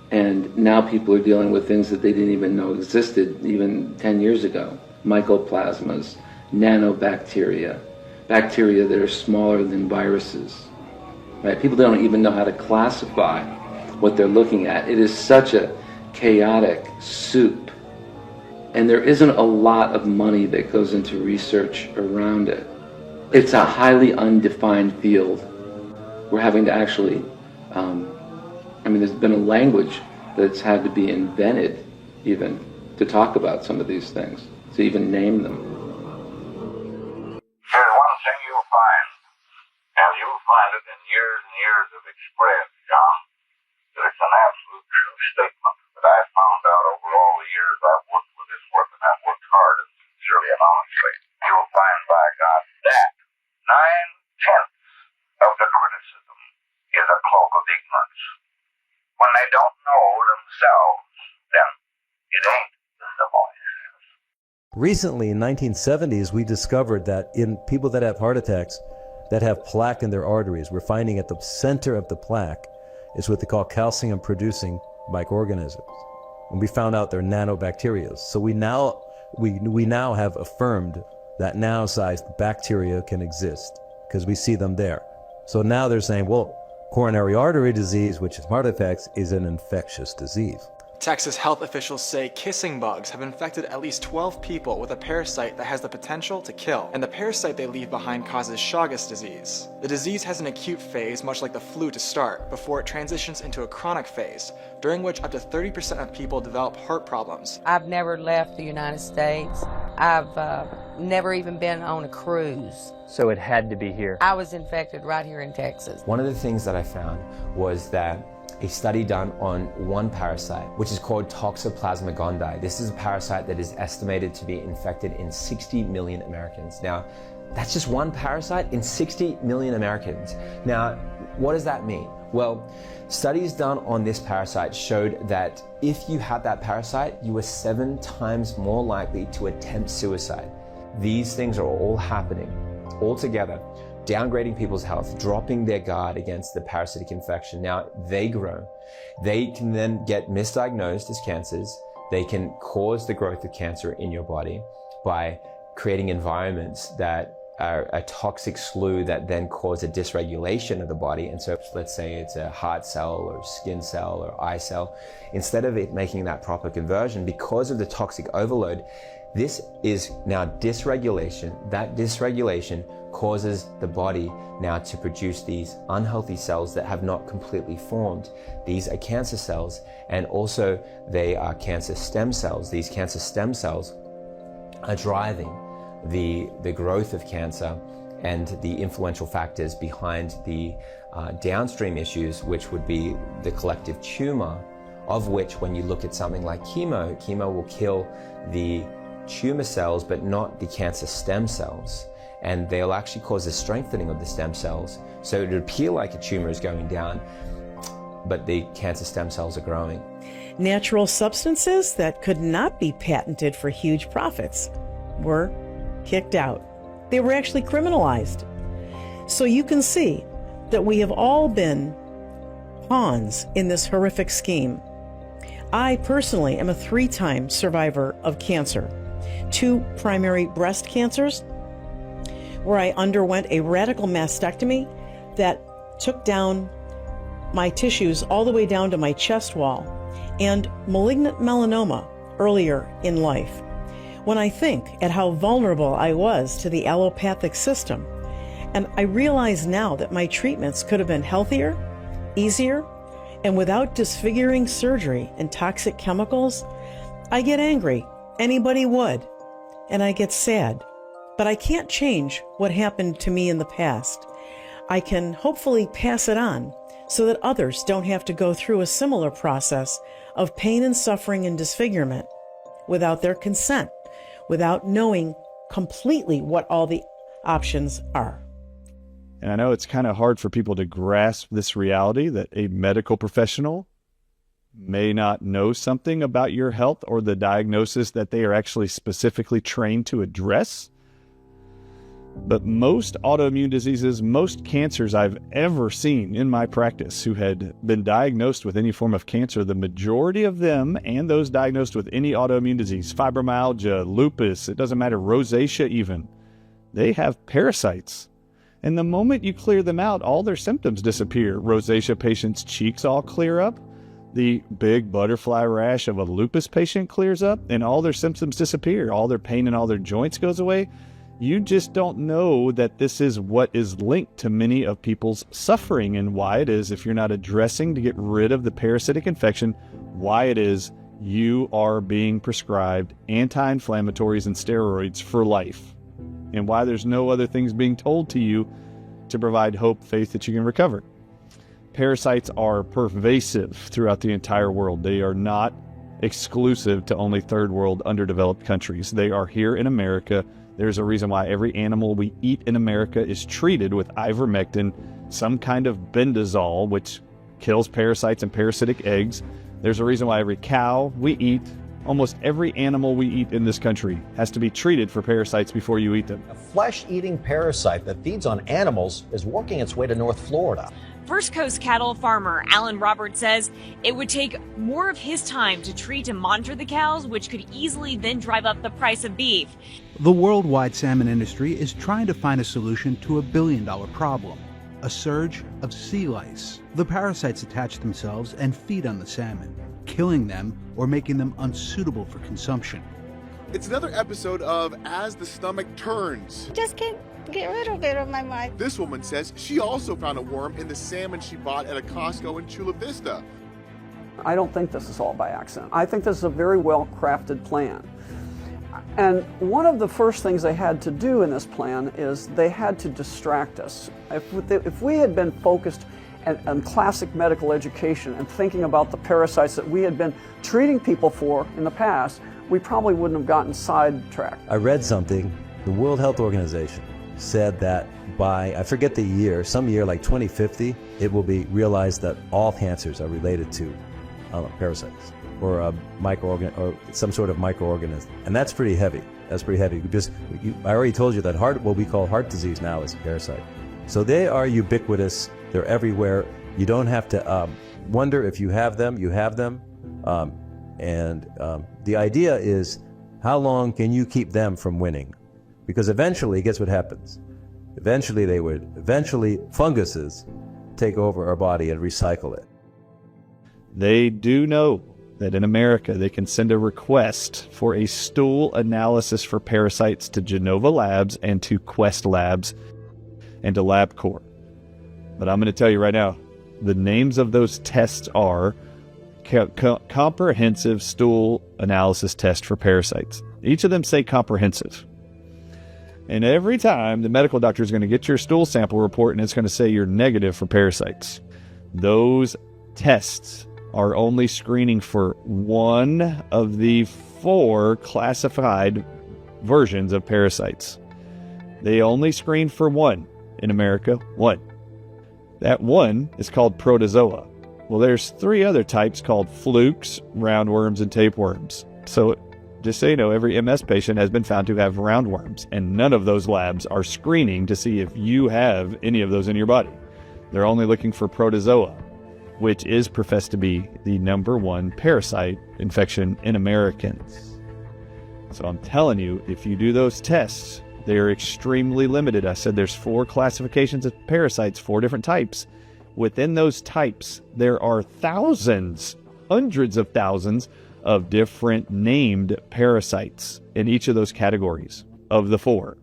And now people are dealing with things that they didn't even know existed even 10 years ago. Mycoplasmas, nanobacteria, bacteria that are smaller than viruses. Right? People don't even know how to classify what they're looking at. It is such a chaotic soup. And there isn't a lot of money that goes into research around it. It's a highly undefined field. We're having to actually, there's been a language that's had to be invented even to talk about some of these things, to even name them. There's one thing you'll find, and you'll find it in years and years of experience, John, that it's an absolute true statement that I've found out over all the years I've worked with this work, and I've worked hard and sincerely and honestly. You'll find, by God, that 9/10 of the criticism is a cloak of ignorance. When they don't know themselves, then it ain't the voice. Recently, in 1970s, we discovered that in people that have heart attacks that have plaque in their arteries, we're finding at the center of the plaque is what they call calcium-producing microorganisms. And we found out they're nanobacteria. So we now have affirmed that nano-sized bacteria can exist because we see them there. So now they're saying, well, coronary artery disease, which is heart attacks, is an infectious disease. Texas health officials say kissing bugs have infected at least 12 people with a parasite that has the potential to kill, and the parasite they leave behind causes Chagas disease. The disease has an acute phase, much like the flu to start, before it transitions into a chronic phase, during which up to 30% of people develop heart problems. I've never left the United States. I've never even been on a cruise. So it had to be here. I was infected right here in Texas. One of the things that I found was that a study done on one parasite, which is called Toxoplasma gondii. This is a parasite that is estimated to be infected in 60 million Americans. Now, That's just one parasite in 60 million Americans. Now, what does that mean? Well, studies done on this parasite showed that if you had that parasite, you were 7 times more likely to attempt suicide. These things are all happening all together, downgrading people's health, dropping their guard against the parasitic infection. Now they grow. They can then get misdiagnosed as cancers. They can cause the growth of cancer in your body by creating environments that are a toxic slew that then cause a dysregulation of the body. And so let's say it's a heart cell or skin cell or eye cell. Instead of it making that proper conversion, because of the toxic overload, this is now dysregulation. That dysregulation causes the body now to produce these unhealthy cells that have not completely formed. These are cancer cells, and also they are cancer stem cells. These cancer stem cells are driving the growth of cancer and the influential factors behind the downstream issues, which would be the collective tumor, of which when you look at something like chemo will kill the tumor cells but not the cancer stem cells, and they'll actually cause a strengthening of the stem cells. So it would appear like a tumor is going down, but the cancer stem cells are growing. Natural substances that could not be patented for huge profits were kicked out. They were actually criminalized. So you can see that we have all been pawns in this horrific scheme. I personally am a 3-time survivor of cancer. 2 primary breast cancers, where I underwent a radical mastectomy that took down my tissues all the way down to my chest wall, and malignant melanoma earlier in life. When I think at how vulnerable I was to the allopathic system, and I realize now that my treatments could have been healthier, easier, and without disfiguring surgery and toxic chemicals, I get angry. Anybody would. And I get sad. But I can't change what happened to me in the past. I can hopefully pass it on so that others don't have to go through a similar process of pain and suffering and disfigurement without their consent, without knowing completely what all the options are. And I know it's kind of hard for people to grasp this reality that a medical professional may not know something about your health or the diagnosis that they are actually specifically trained to address. But most autoimmune diseases, most cancers I've ever seen in my practice who had been diagnosed with any form of cancer, the majority of them, and those diagnosed with any autoimmune disease, fibromyalgia, lupus, it doesn't matter, rosacea even, they have parasites. And the moment you clear them out, all their symptoms disappear. Rosacea patients' cheeks all clear up. The big butterfly rash of a lupus patient clears up, and all their symptoms disappear. All their pain and all their joints goes away. You just don't know that this is what is linked to many of people's suffering, and why it is, if you're not addressing to get rid of the parasitic infection, why it is you are being prescribed anti-inflammatories and steroids for life, and why there's no other things being told to you to provide hope, faith that you can recover. Parasites are pervasive throughout the entire world. They are not exclusive to only third world underdeveloped countries. They are here in America. There's a reason why every animal we eat in America is treated with ivermectin, some kind of bendazole, which kills parasites and parasitic eggs. There's a reason why every cow we eat, almost every animal we eat in this country, has to be treated for parasites before you eat them. A flesh-eating parasite that feeds on animals is working its way to North Florida. First Coast cattle farmer Alan Roberts says it would take more of his time to treat and monitor the cows, which could easily then drive up the price of beef. The worldwide salmon industry is trying to find a solution to a billion-dollar problem, a surge of sea lice. The parasites attach themselves and feed on the salmon, killing them or making them unsuitable for consumption. It's another episode of As the Stomach Turns. Just can't get rid of it on my mind. This woman says she also found a worm in the salmon she bought at a Costco in Chula Vista. I don't think this is all by accident. I think this is a very well-crafted plan. And one of the first things they had to do in this plan is they had to distract us. If we had been focused on classic medical education and thinking about the parasites that we had been treating people for in the past, we probably wouldn't have gotten sidetracked. I read something, the World Health Organization said that by, I forget the year, some year like 2050, it will be realized that all cancers are related to parasites or a microorganism or some sort of microorganism. And that's pretty heavy. That's pretty heavy because I already told you that what we call heart disease now is a parasite. So they are ubiquitous. They're everywhere. You don't have to wonder if you have them. You have them. The idea is, how long can you keep them from winning? Because eventually, guess what happens? Eventually, funguses take over our body and recycle it. They do know that in America, they can send a request for a stool analysis for parasites to Genova Labs and to Quest Labs and to LabCorp. But I'm going to tell you right now, the names of those tests are Comprehensive Stool Analysis Test for Parasites. Each of them say comprehensive. And every time the medical doctor is going to get your stool sample report and it's going to say you're negative for parasites. Those tests are only screening for one of the 4 classified versions of parasites. They only screen for one in America, one. That one is called protozoa. Well, there's 3 other types called flukes, roundworms, and tapeworms. So just so you know, every MS patient has been found to have roundworms, and none of those labs are screening to see if you have any of those in your body. They're only looking for protozoa, which is professed to be the #1 parasite infection in Americans. So I'm telling you, if you do those tests, they're extremely limited. I said there's 4 classifications of parasites, 4 different types. Within those types, there are thousands, hundreds of thousands of different named parasites in each of those categories of the 4.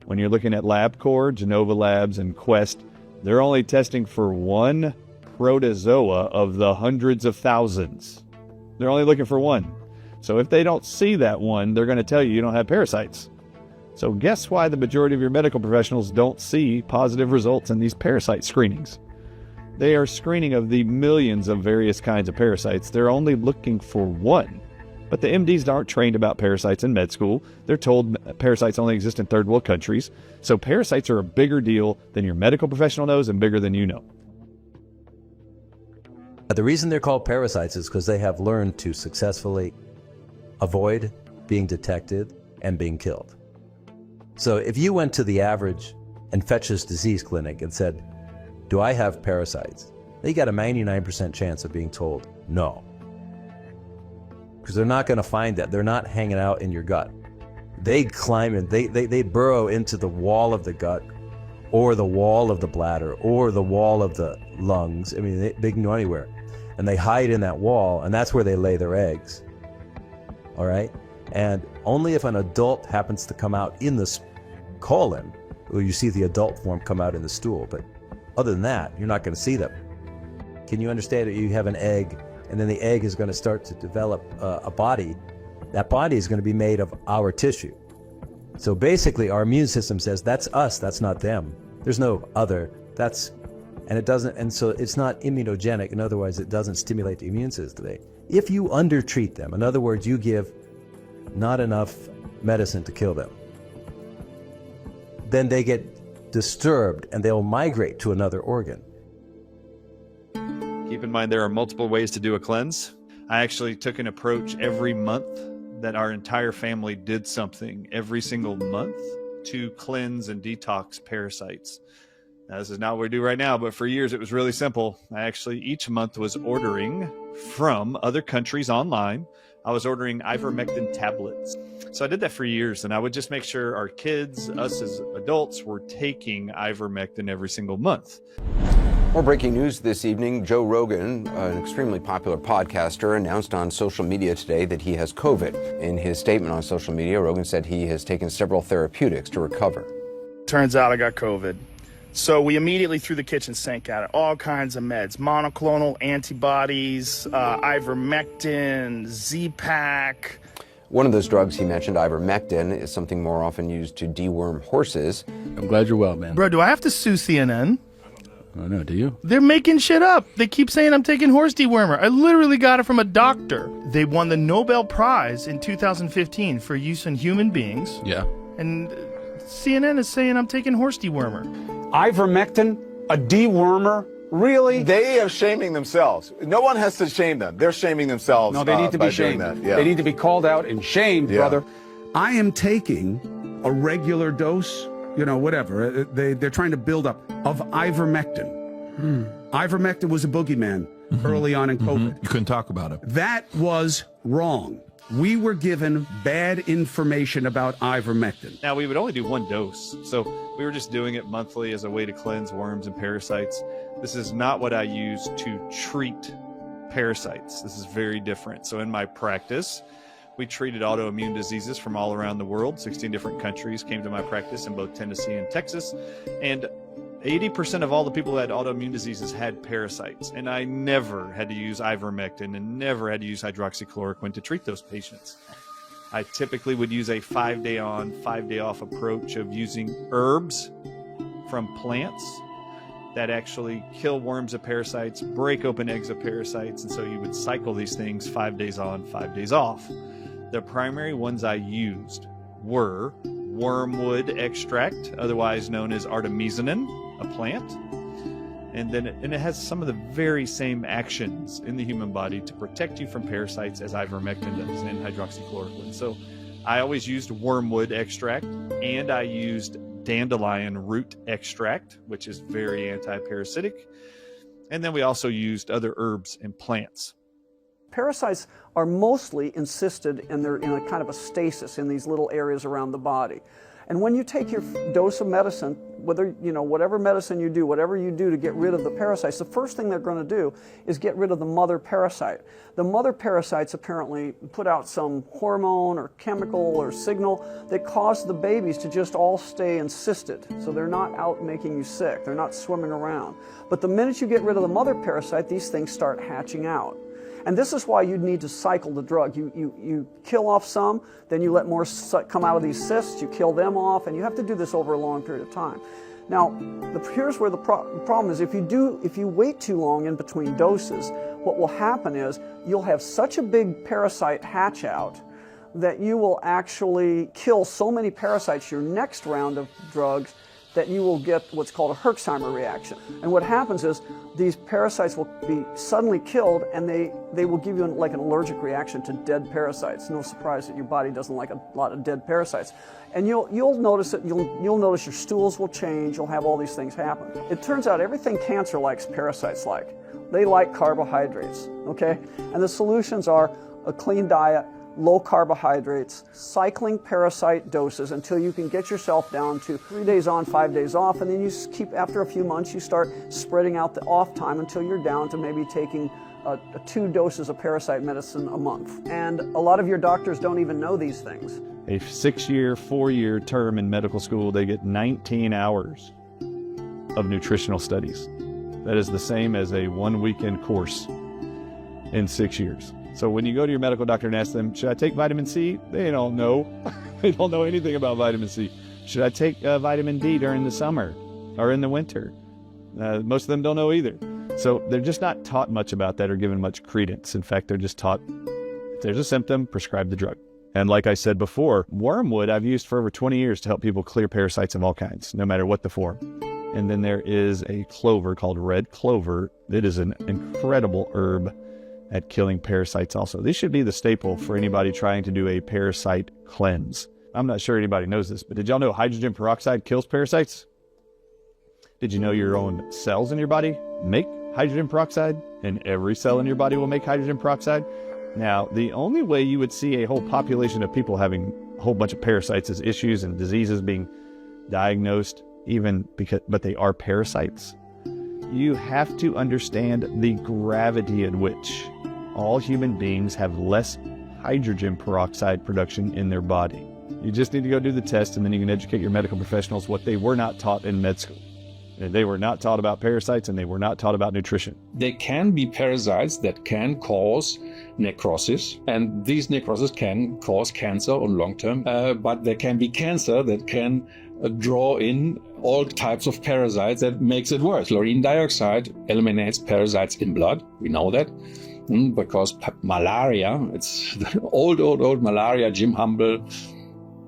When you're looking at LabCorp, Genova Labs, and Quest, they're only testing for one protozoa of the hundreds of thousands. They're only looking for one. So if they don't see that one, they're going to tell you you don't have parasites. So guess why the majority of your medical professionals don't see positive results in these parasite screenings? They are screening of the millions of various kinds of parasites. They're only looking for one. But the MDs aren't trained about parasites in med school. They're told parasites only exist in third world countries. So parasites are a bigger deal than your medical professional knows and bigger than you know. The reason they're called parasites is because they have learned to successfully avoid being detected and being killed. So if you went to the average infectious disease clinic and said, do I have parasites? They got a 99% chance of being told no. Because they're not going to find that. They're not hanging out in your gut. They climb in, they burrow into the wall of the gut or the wall of the bladder or the wall of the lungs. I mean, they can go anywhere. And they hide in that wall, and that's where they lay their eggs. All right? And only if an adult happens to come out in the colon will you see the adult form come out in the stool. But other than that, you're not going to see them. Can you understand that you have an egg, and then the egg is going to start to develop a body? That body is going to be made of our tissue. So basically, our immune system says, that's us, that's not them. There's no other. And it doesn't, and so it's not immunogenic, and otherwise it doesn't stimulate the immune system. If you undertreat them, in other words, you give not enough medicine to kill them, then they get disturbed and they'll migrate to another organ. Keep in mind there are multiple ways to do a cleanse. I actually took an approach every month that our entire family did something every single month to cleanse and detox parasites. Now, this is not what we do right now, but for years it was really simple. I actually each month was ordering from other countries online. I was ordering ivermectin tablets. So I did that for years, and I would just make sure our kids, us as adults, were taking ivermectin every single month. More breaking news this evening. Joe Rogan, an extremely popular podcaster, announced on social media today that he has COVID. In his statement on social media, Rogan said he has taken several therapeutics to recover. Turns out I got COVID. So we immediately threw the kitchen sink at it. All kinds of meds, monoclonal antibodies, ivermectin, Z-Pak. One of those drugs he mentioned, ivermectin, is something more often used to deworm horses. I'm glad you're well, man. Bro, do I have to sue CNN? I don't know, do you? They're making shit up. They keep saying I'm taking horse dewormer. I literally got it from a doctor. They won the Nobel Prize in 2015 for use in human beings. Yeah. And CNN is saying I'm taking horse dewormer. Ivermectin, a dewormer? Really? They are shaming themselves. No one has to shame them. They're shaming themselves. No, they need to be shamed. Yeah. They need to be called out and shamed, brother. I am taking a regular dose, whatever. They're trying to build up of ivermectin. Ivermectin was a boogeyman early on in COVID. You couldn't talk about it. That was wrong. We were given bad information about ivermectin. Now, we would only do one dose, so we were just doing it monthly as a way to cleanse worms and parasites. This is not what I use to treat parasites. This is very different. So in my practice, we treated autoimmune diseases from all around the world. 16 different countries came to my practice in both Tennessee and Texas. And 80% of all the people who had autoimmune diseases had parasites. And I never had to use ivermectin and never had to use hydroxychloroquine to treat those patients. I typically would use a 5-day on, 5-day off approach of using herbs from plants that actually kill worms of parasites, break open eggs of parasites. And so you would cycle these things 5 days on, 5 days off. The primary ones I used were wormwood extract, otherwise known as artemisinin, a plant, and it has some of the very same actions in the human body to protect you from parasites as ivermectin does and hydroxychloroquine. So I always used wormwood extract, and I used dandelion root extract, which is very anti-parasitic, and then we also used other herbs and plants. Parasites are mostly encysted and they're in a kind of a stasis in these little areas around the body. And when you take your dose of medicine, whatever medicine you do, whatever you do to get rid of the parasites, the first thing they're going to do is get rid of the mother parasite. The mother parasites apparently put out some hormone or chemical or signal that causes the babies to just all stay encysted. So they're not out making you sick. They're not swimming around. But the minute you get rid of the mother parasite, these things start hatching out. And this is why you need to cycle the drug. You kill off some, then you let more come out of these cysts, you kill them off, and you have to do this over a long period of time. Now, here's where the problem is. If you wait too long in between doses, what will happen is you'll have such a big parasite hatch out that you will actually kill so many parasites your next round of drugs that you will get what's called a Herxheimer reaction. And what happens is these parasites will be suddenly killed, and they will give you like an allergic reaction to dead parasites. No surprise that your body doesn't like a lot of dead parasites. And you'll notice it. You'll notice your stools will change. You'll have all these things happen. It turns out everything cancer likes, parasites like. They like carbohydrates, okay? And the solutions are a clean diet, low carbohydrates, cycling parasite doses until you can get yourself down to 3 days on, 5 days off, and then you keep, after a few months, you start spreading out the off time until you're down to maybe taking 2 doses of parasite medicine a month. And a lot of your doctors don't even know these things. A 6-year, 4-year term in medical school, they get 19 hours of nutritional studies. That is the same as a 1-weekend course in 6 years. So when you go to your medical doctor and ask them, should I take vitamin C? They don't know. They don't know anything about vitamin C. Should I take vitamin D during the summer or in the winter? Most of them don't know either. So they're just not taught much about that or given much credence. In fact, they're just taught, if there's a symptom, prescribe the drug. And like I said before, wormwood I've used for over 20 years to help people clear parasites of all kinds, no matter what the form. And then there is a clover called red clover. It is an incredible herb at killing parasites also. This should be the staple for anybody trying to do a parasite cleanse. I'm not sure anybody knows this, but did y'all know hydrogen peroxide kills parasites? Did you know your own cells in your body make hydrogen peroxide? And every cell in your body will make hydrogen peroxide? Now, the only way you would see a whole population of people having a whole bunch of parasites as issues and diseases being diagnosed, but they are parasites, you have to understand the gravity at which all human beings have less hydrogen peroxide production in their body. You just need to go do the test, and then you can educate your medical professionals what they were not taught in med school. They were not taught about parasites, and they were not taught about nutrition. There can be parasites that can cause necrosis, and these necrosis can cause cancer on long term, but there can be cancer that can draw in all types of parasites that makes it worse. Chlorine dioxide eliminates parasites in blood. We know that because malaria, it's the old malaria, Jim Humble,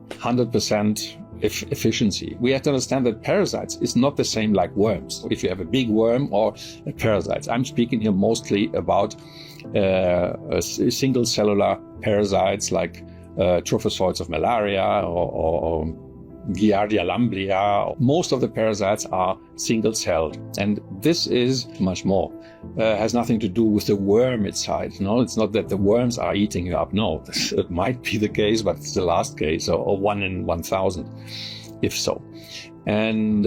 100% efficiency. We have to understand that parasites is not the same like worms. If you have a big worm or a parasite, I'm speaking here mostly about single cellular parasites like trophozoites of malaria or Giardia lamblia. Most of the parasites are single-celled, and this is much more. Has nothing to do with the worm itself. No, it's not that the worms are eating you up. No, it might be the case, but it's the last case, or 1 in 1,000, if so. And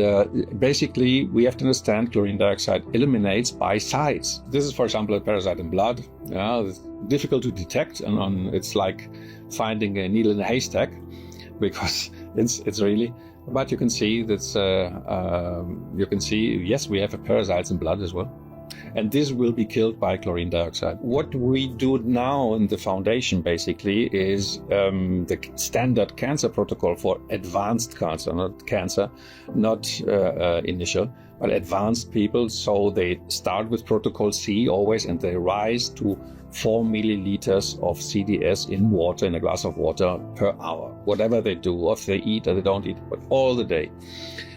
basically, we have to understand chlorine dioxide eliminates by sites. This is, for example, a parasite in blood. It's difficult to detect, and it's like finding a needle in a haystack, because it's really. But you can see that's. You can see, yes, we have parasites in blood as well, and this will be killed by chlorine dioxide. What we do now in the foundation basically is the standard cancer protocol for advanced cancer, not initial, but advanced people. So they start with protocol C always, and they rise to 4 milliliters of CDS in water, in a glass of water per hour. Whatever they do, or if they eat or they don't eat, but all the day.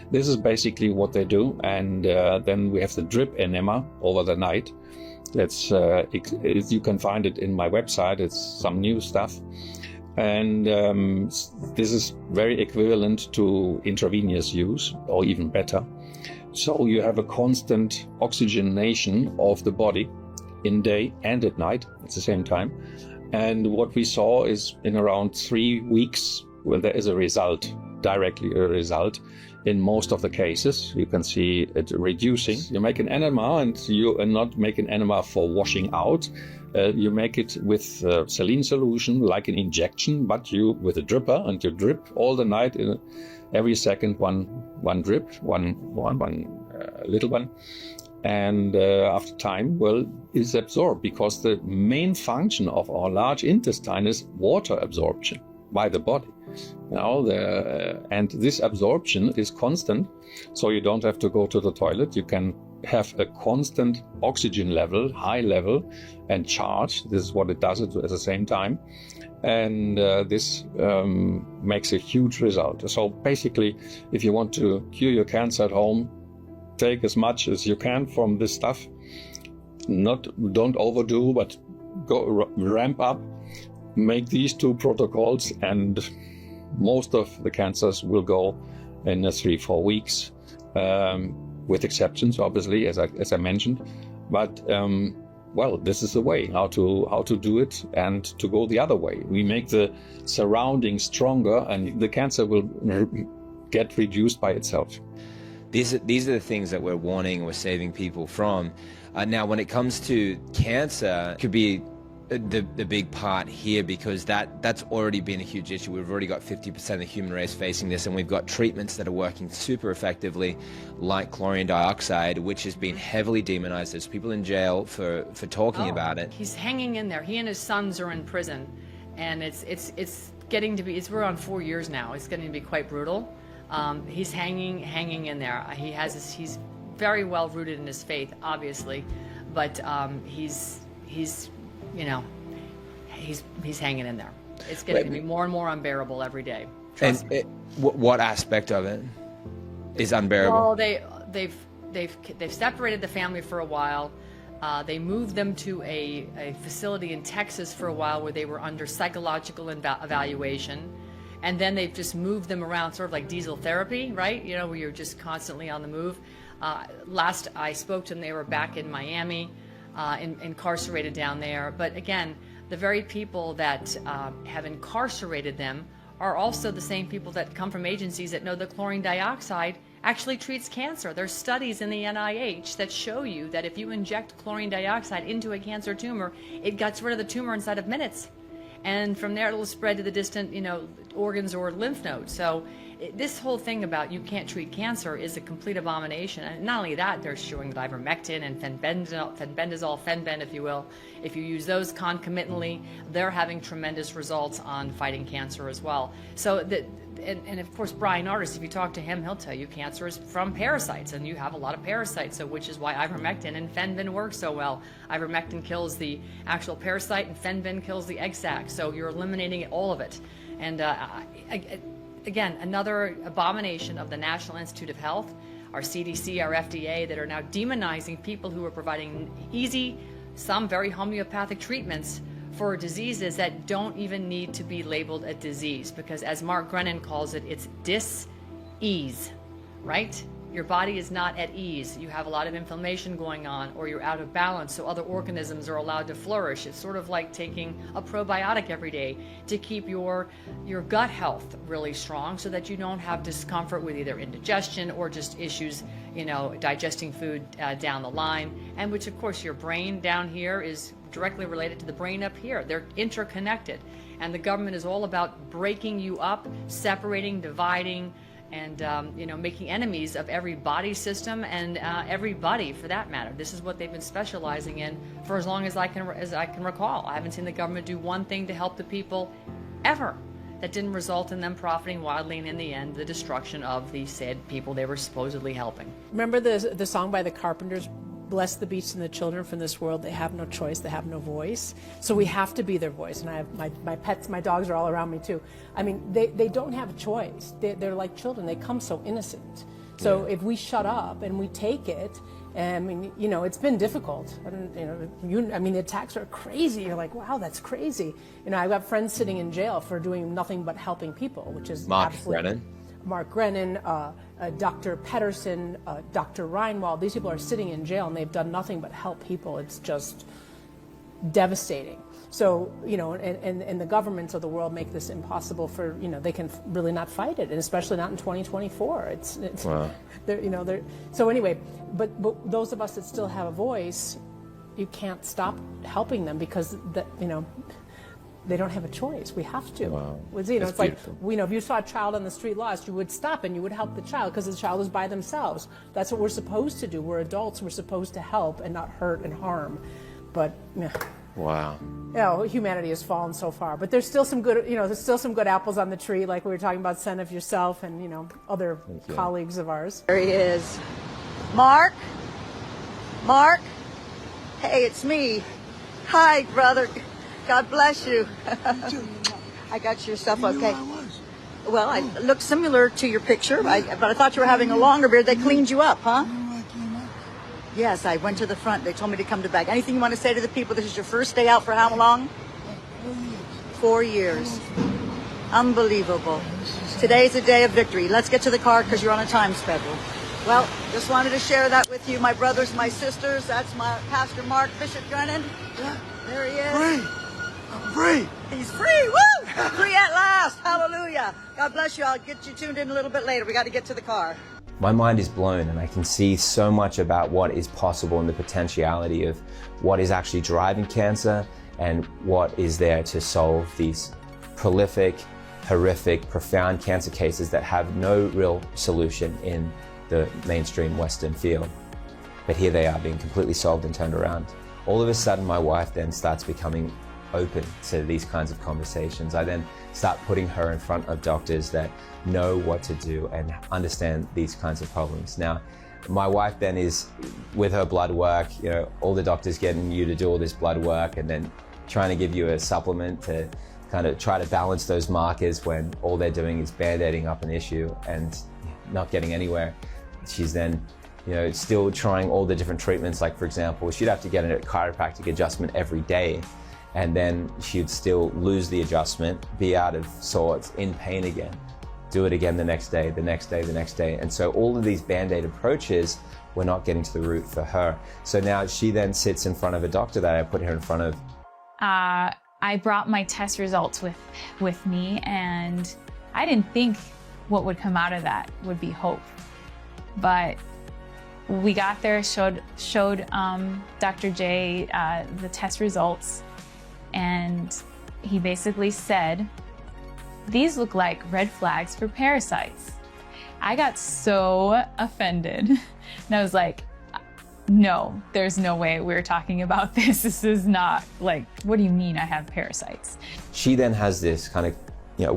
This is basically what they do, and then we have the drip enema over the night. You can find it in my website. It's some new stuff, and this is very equivalent to intravenous use, or even better. So you have a constant oxygenation of the body in day and at night at the same time. And what we saw is in around 3 weeks, well, there is a result, directly a result. In most of the cases, you can see it reducing. You make an enema, and you are not making enema for washing out. You make it with saline solution, like an injection, but you with a dripper, and you drip all the night. Every second, one drip, one little one. And after time, well, is absorbed, because the main function of our large intestine is water absorption by the body. And this absorption is constant, so you don't have to go to the toilet. You can have a constant oxygen level, high level, and charge. This is what it does at the same time. And this makes a huge result. So basically, if you want to cure your cancer at home, take as much as you can from this stuff. Don't overdo, but go ramp up. Make these 2 protocols, and most of the cancers will go in 3-4 weeks, with exceptions, obviously, as I mentioned. But well, this is the way how to do it, and to go the other way. We make the surroundings stronger, and the cancer will get reduced by itself. These are the things that we're warning, we're saving people from. Now, when it comes to cancer, it could be the big part here, because that's already been a huge issue. We've already got 50% of the human race facing this, and we've got treatments that are working super effectively, like chlorine dioxide, which has been heavily demonized. There's people in jail for talking about it. He's hanging in there. He and his sons are in prison, and it's getting to be, we're on 4 years now. It's getting to be quite brutal. He's hanging in there. He's very well rooted in his faith, obviously, but he's hanging in there. It's getting to be more and more unbearable every day. Trust me. What aspect of it is unbearable? Well, they've separated the family for a while. They moved them to a facility in Texas for a while, where they were under psychological evaluation. And then they've just moved them around, sort of like diesel therapy, right? Where you're just constantly on the move. Last I spoke to them, they were back in Miami, incarcerated down there. But again, the very people that have incarcerated them are also the same people that come from agencies that know that chlorine dioxide actually treats cancer. There's studies in the NIH that show you that if you inject chlorine dioxide into a cancer tumor, it gets rid of the tumor inside of minutes. And from there, it'll spread to the distant, organs or lymph nodes. So this whole thing about you can't treat cancer is a complete abomination. And not only that, they're showing that ivermectin and fenbendazole, Fenben, if you will. If you use those concomitantly, they're having tremendous results on fighting cancer as well. So and of course, Brian Artis, if you talk to him, he'll tell you cancer is from parasites, and you have a lot of parasites, so which is why ivermectin and Fenben work so well. Ivermectin kills the actual parasite, and Fenben kills the egg sac, so you're eliminating all of it. And again, another abomination of the National Institute of Health, our CDC, our FDA, that are now demonizing people who are providing easy, some very homeopathic treatments for diseases that don't even need to be labeled a disease, because as Mark Grennan calls it, it's dis-ease, right? Your body is not at ease. You have a lot of inflammation going on, or you're out of balance, so other organisms are allowed to flourish. It's sort of like taking a probiotic every day to keep your gut health really strong, so that you don't have discomfort with either indigestion or just issues, digesting food down the line. And which, of course, your brain down here is directly related to the brain up here. They're interconnected. And the government is all about breaking you up, separating, dividing, and making enemies of every body system and everybody for that matter. This is what they've been specializing in for as long as I can recall. I haven't seen the government do one thing to help the people ever that didn't result in them profiting wildly and in the end the destruction of the said people they were supposedly helping. Remember the song by the Carpenters, bless the beasts and the children from this world, they have no choice, they have no voice. So we have to be their voice. And I have my pets, my dogs are all around me too. I mean, they don't have a choice. They're like children, they come so innocent. So if we shut up and we take it, I mean, it's been difficult. The attacks are crazy. You're like, wow, that's crazy. I've got friends sitting in jail for doing nothing but helping people, which is Mark absolutely... Brennan. Mark Grennan, Dr. Pedersen, Dr. Reinwald, these people are sitting in jail and they've done nothing but help people. It's just devastating. So, and the governments of the world make this impossible for, they can really not fight it, and especially not in 2024. It's wow. So anyway, but those of us that still have a voice, you can't stop helping them because, they don't have a choice. We have to. Wow. It's That's like, beautiful. if you saw a child on the street lost, you would stop and you would help the child because the child is by themselves. That's what we're supposed to do. We're adults. We're supposed to help and not hurt and harm. But, wow. Humanity has fallen so far. But there's still some good, there's still some good apples on the tree, like we were talking about, Son of yourself and, other colleagues of ours. There he is. Mark? Mark? Hey, it's me. Hi, brother. God bless you. I got your stuff okay. Well, I look similar to your picture, but I thought you were having a longer beard. They cleaned you up, huh? Yes, I went to the front. They told me to come to back. Anything you want to say to the people? This is your first day out for how long? 4 years. Unbelievable. Today's a day of victory. Let's get to the car because you're on a time schedule. Well, just wanted to share that with you, my brothers, my sisters. That's my Pastor Mark, Bishop Grennan. Yeah. There he is. Free. I'm free. He's free. Woo! Free at last. Hallelujah. God bless you. I'll get you tuned in a little bit later. We got to get to the car. My mind is blown, and I can see so much about what is possible and the potentiality of what is actually driving cancer and what is there to solve these prolific, horrific, profound cancer cases that have no real solution in the mainstream Western field. But here they are being completely solved and turned around. All of a sudden, my wife then starts becoming open to these kinds of conversations. I then start putting her in front of doctors that know what to do and understand these kinds of problems. Now, my wife then is with her blood work, all the doctors getting you to do all this blood work and then trying to give you a supplement to kind of try to balance those markers when all they're doing is band-aiding up an issue and not getting anywhere. She's then still trying all the different treatments. Like, for example, she'd have to get a chiropractic adjustment every day, and then she'd still lose the adjustment, be out of sorts, in pain again, do it again the next day, the next day, the next day. And so all of these Band-Aid approaches were not getting to the root for her. So now she then sits in front of a doctor that I put her in front of. I brought my test results with me, and I didn't think what would come out of that would be hope. But we got there, showed Dr. J the test results, and he basically said, these look like red flags for parasites. I got so offended, and I was like, no, there's no way we're talking about this. This is not, like, what do you mean I have parasites? She then has this kind of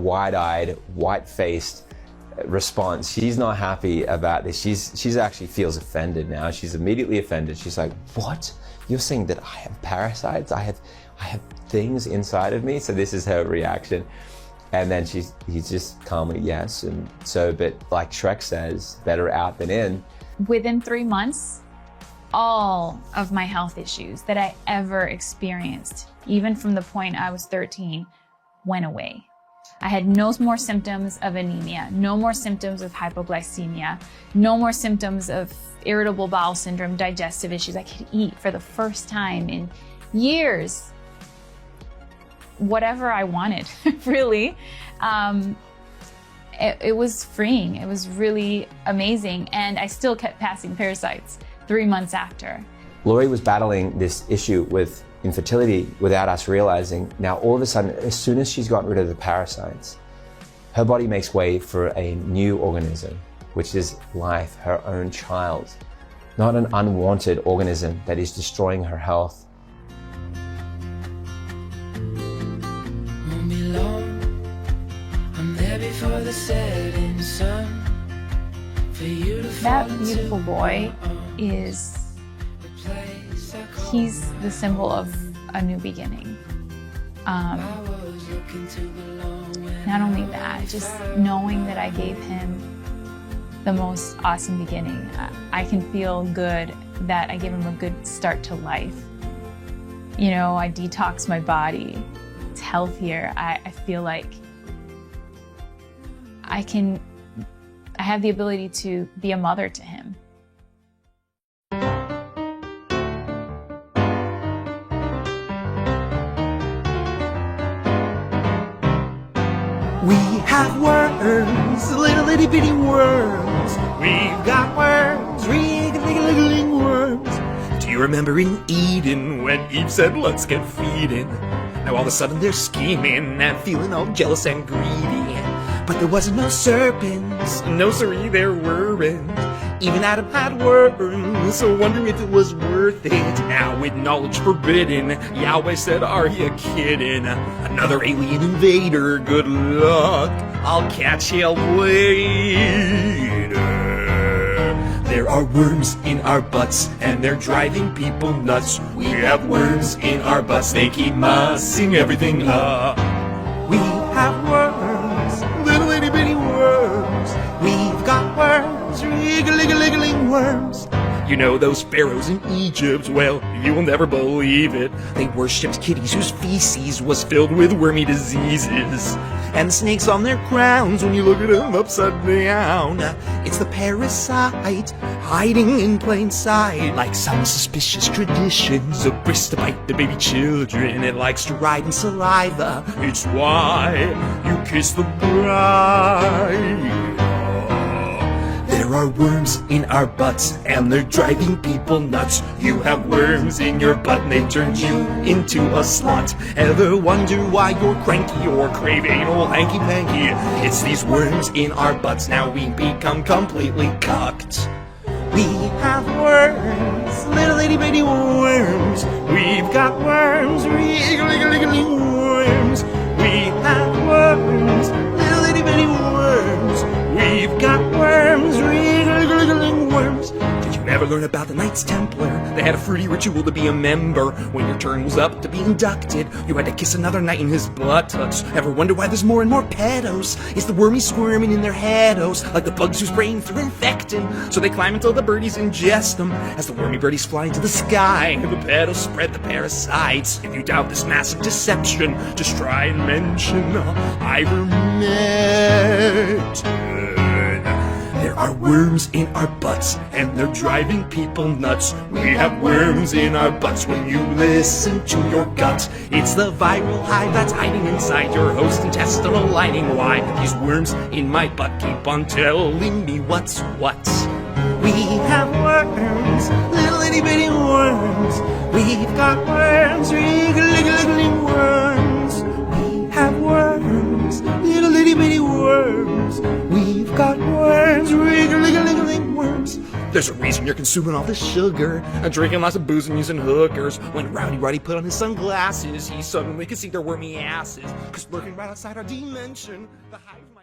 wide-eyed, white-faced response. She's not happy about this. She's actually feels offended now. She's immediately offended. She's like, what? You're saying that I have parasites? I have things inside of me? So this is her reaction. And then he's just calmly, yes. And so, but like Shrek says, better out than in. Within 3 months, all of my health issues that I ever experienced, even from the point I was 13, went away. I had no more symptoms of anemia, no more symptoms of hypoglycemia, no more symptoms of irritable bowel syndrome, digestive issues. I could eat for the first time in years. Whatever I wanted, really. It was freeing. It was really amazing. And I still kept passing parasites 3 months after. Lori was battling this issue with infertility without us realizing. Now, all of a sudden, as soon as she's gotten rid of the parasites, her body makes way for a new organism, which is life, her own child, not an unwanted organism that is destroying her health. That beautiful boy he's the symbol of a new beginning. Not only that, just knowing that I gave him the most awesome beginning. I can feel good that I gave him a good start to life. You know, I detox my body. It's healthier. I feel like I have the ability to be a mother to him. We have worms, little itty bitty worms. We've got worms, wriggling worms. Do you remember in Eden when Eve said, let's get feeding? Now all of a sudden they're scheming and feeling all jealous and greedy. But there wasn't no serpents, no siree, there weren't. Even Adam had worms, so wondering if it was worth it. Now with knowledge forbidden, Yahweh said, are you kidding? Another alien invader, good luck, I'll catch you later. There are worms in our butts, and they're driving people nuts. We have worms in our butts, they keep mussing everything up. We have worms, little itty bitty worms. We've got worms, wriggling worms. You know those pharaohs in Egypt? Well, you will never believe it. They worshipped kitties whose feces was filled with wormy diseases. And the snakes on their crowns when you look at them upside down. It's the parasite hiding in plain sight. Like some suspicious traditions, a brisk to bite the baby children. It likes to ride in saliva. It's why you kiss the bride. There are worms in our butts, and they're driving people nuts. You have worms in your butt, and they turned you into a slut. Ever wonder why you're cranky or crave anal hanky-panky? It's these worms in our butts, now we become completely cucked. We have worms, little itty bitty worms. We've got worms, wriggling worms. We have worms, little itty bitty worms. We've got worms, wriggling worms. Did you ever learn about the Knights Templar? They had a fruity ritual to be a member. When your turn was up to be inducted, you had to kiss another knight in his buttocks. Ever wonder why there's more and more pedos? It's the wormies squirming in their heados, like the bugs who's spraying through infectin'. So they climb until the birdies ingest them. As the wormy birdies fly into the sky, the pedos spread the parasites. If you doubt this massive deception, just try and mention ivermectin. There are worms in our butts, and they're driving people nuts. We have worms in our butts when you listen to your gut. It's the viral hive that's hiding inside your host intestinal lining. Why these worms in my butt keep on telling me what's what? We have worms, little itty bitty worms. We've got worms, wriggling worms. We have worms, little itty bitty worms. We've got worms, wriggling worms. There's a reason you're consuming all this sugar and drinking lots of booze and using hookers. When Rowdy Roddy put on his sunglasses, he suddenly could see their wormy asses. 'Cause lurking right outside our dimension, the hive might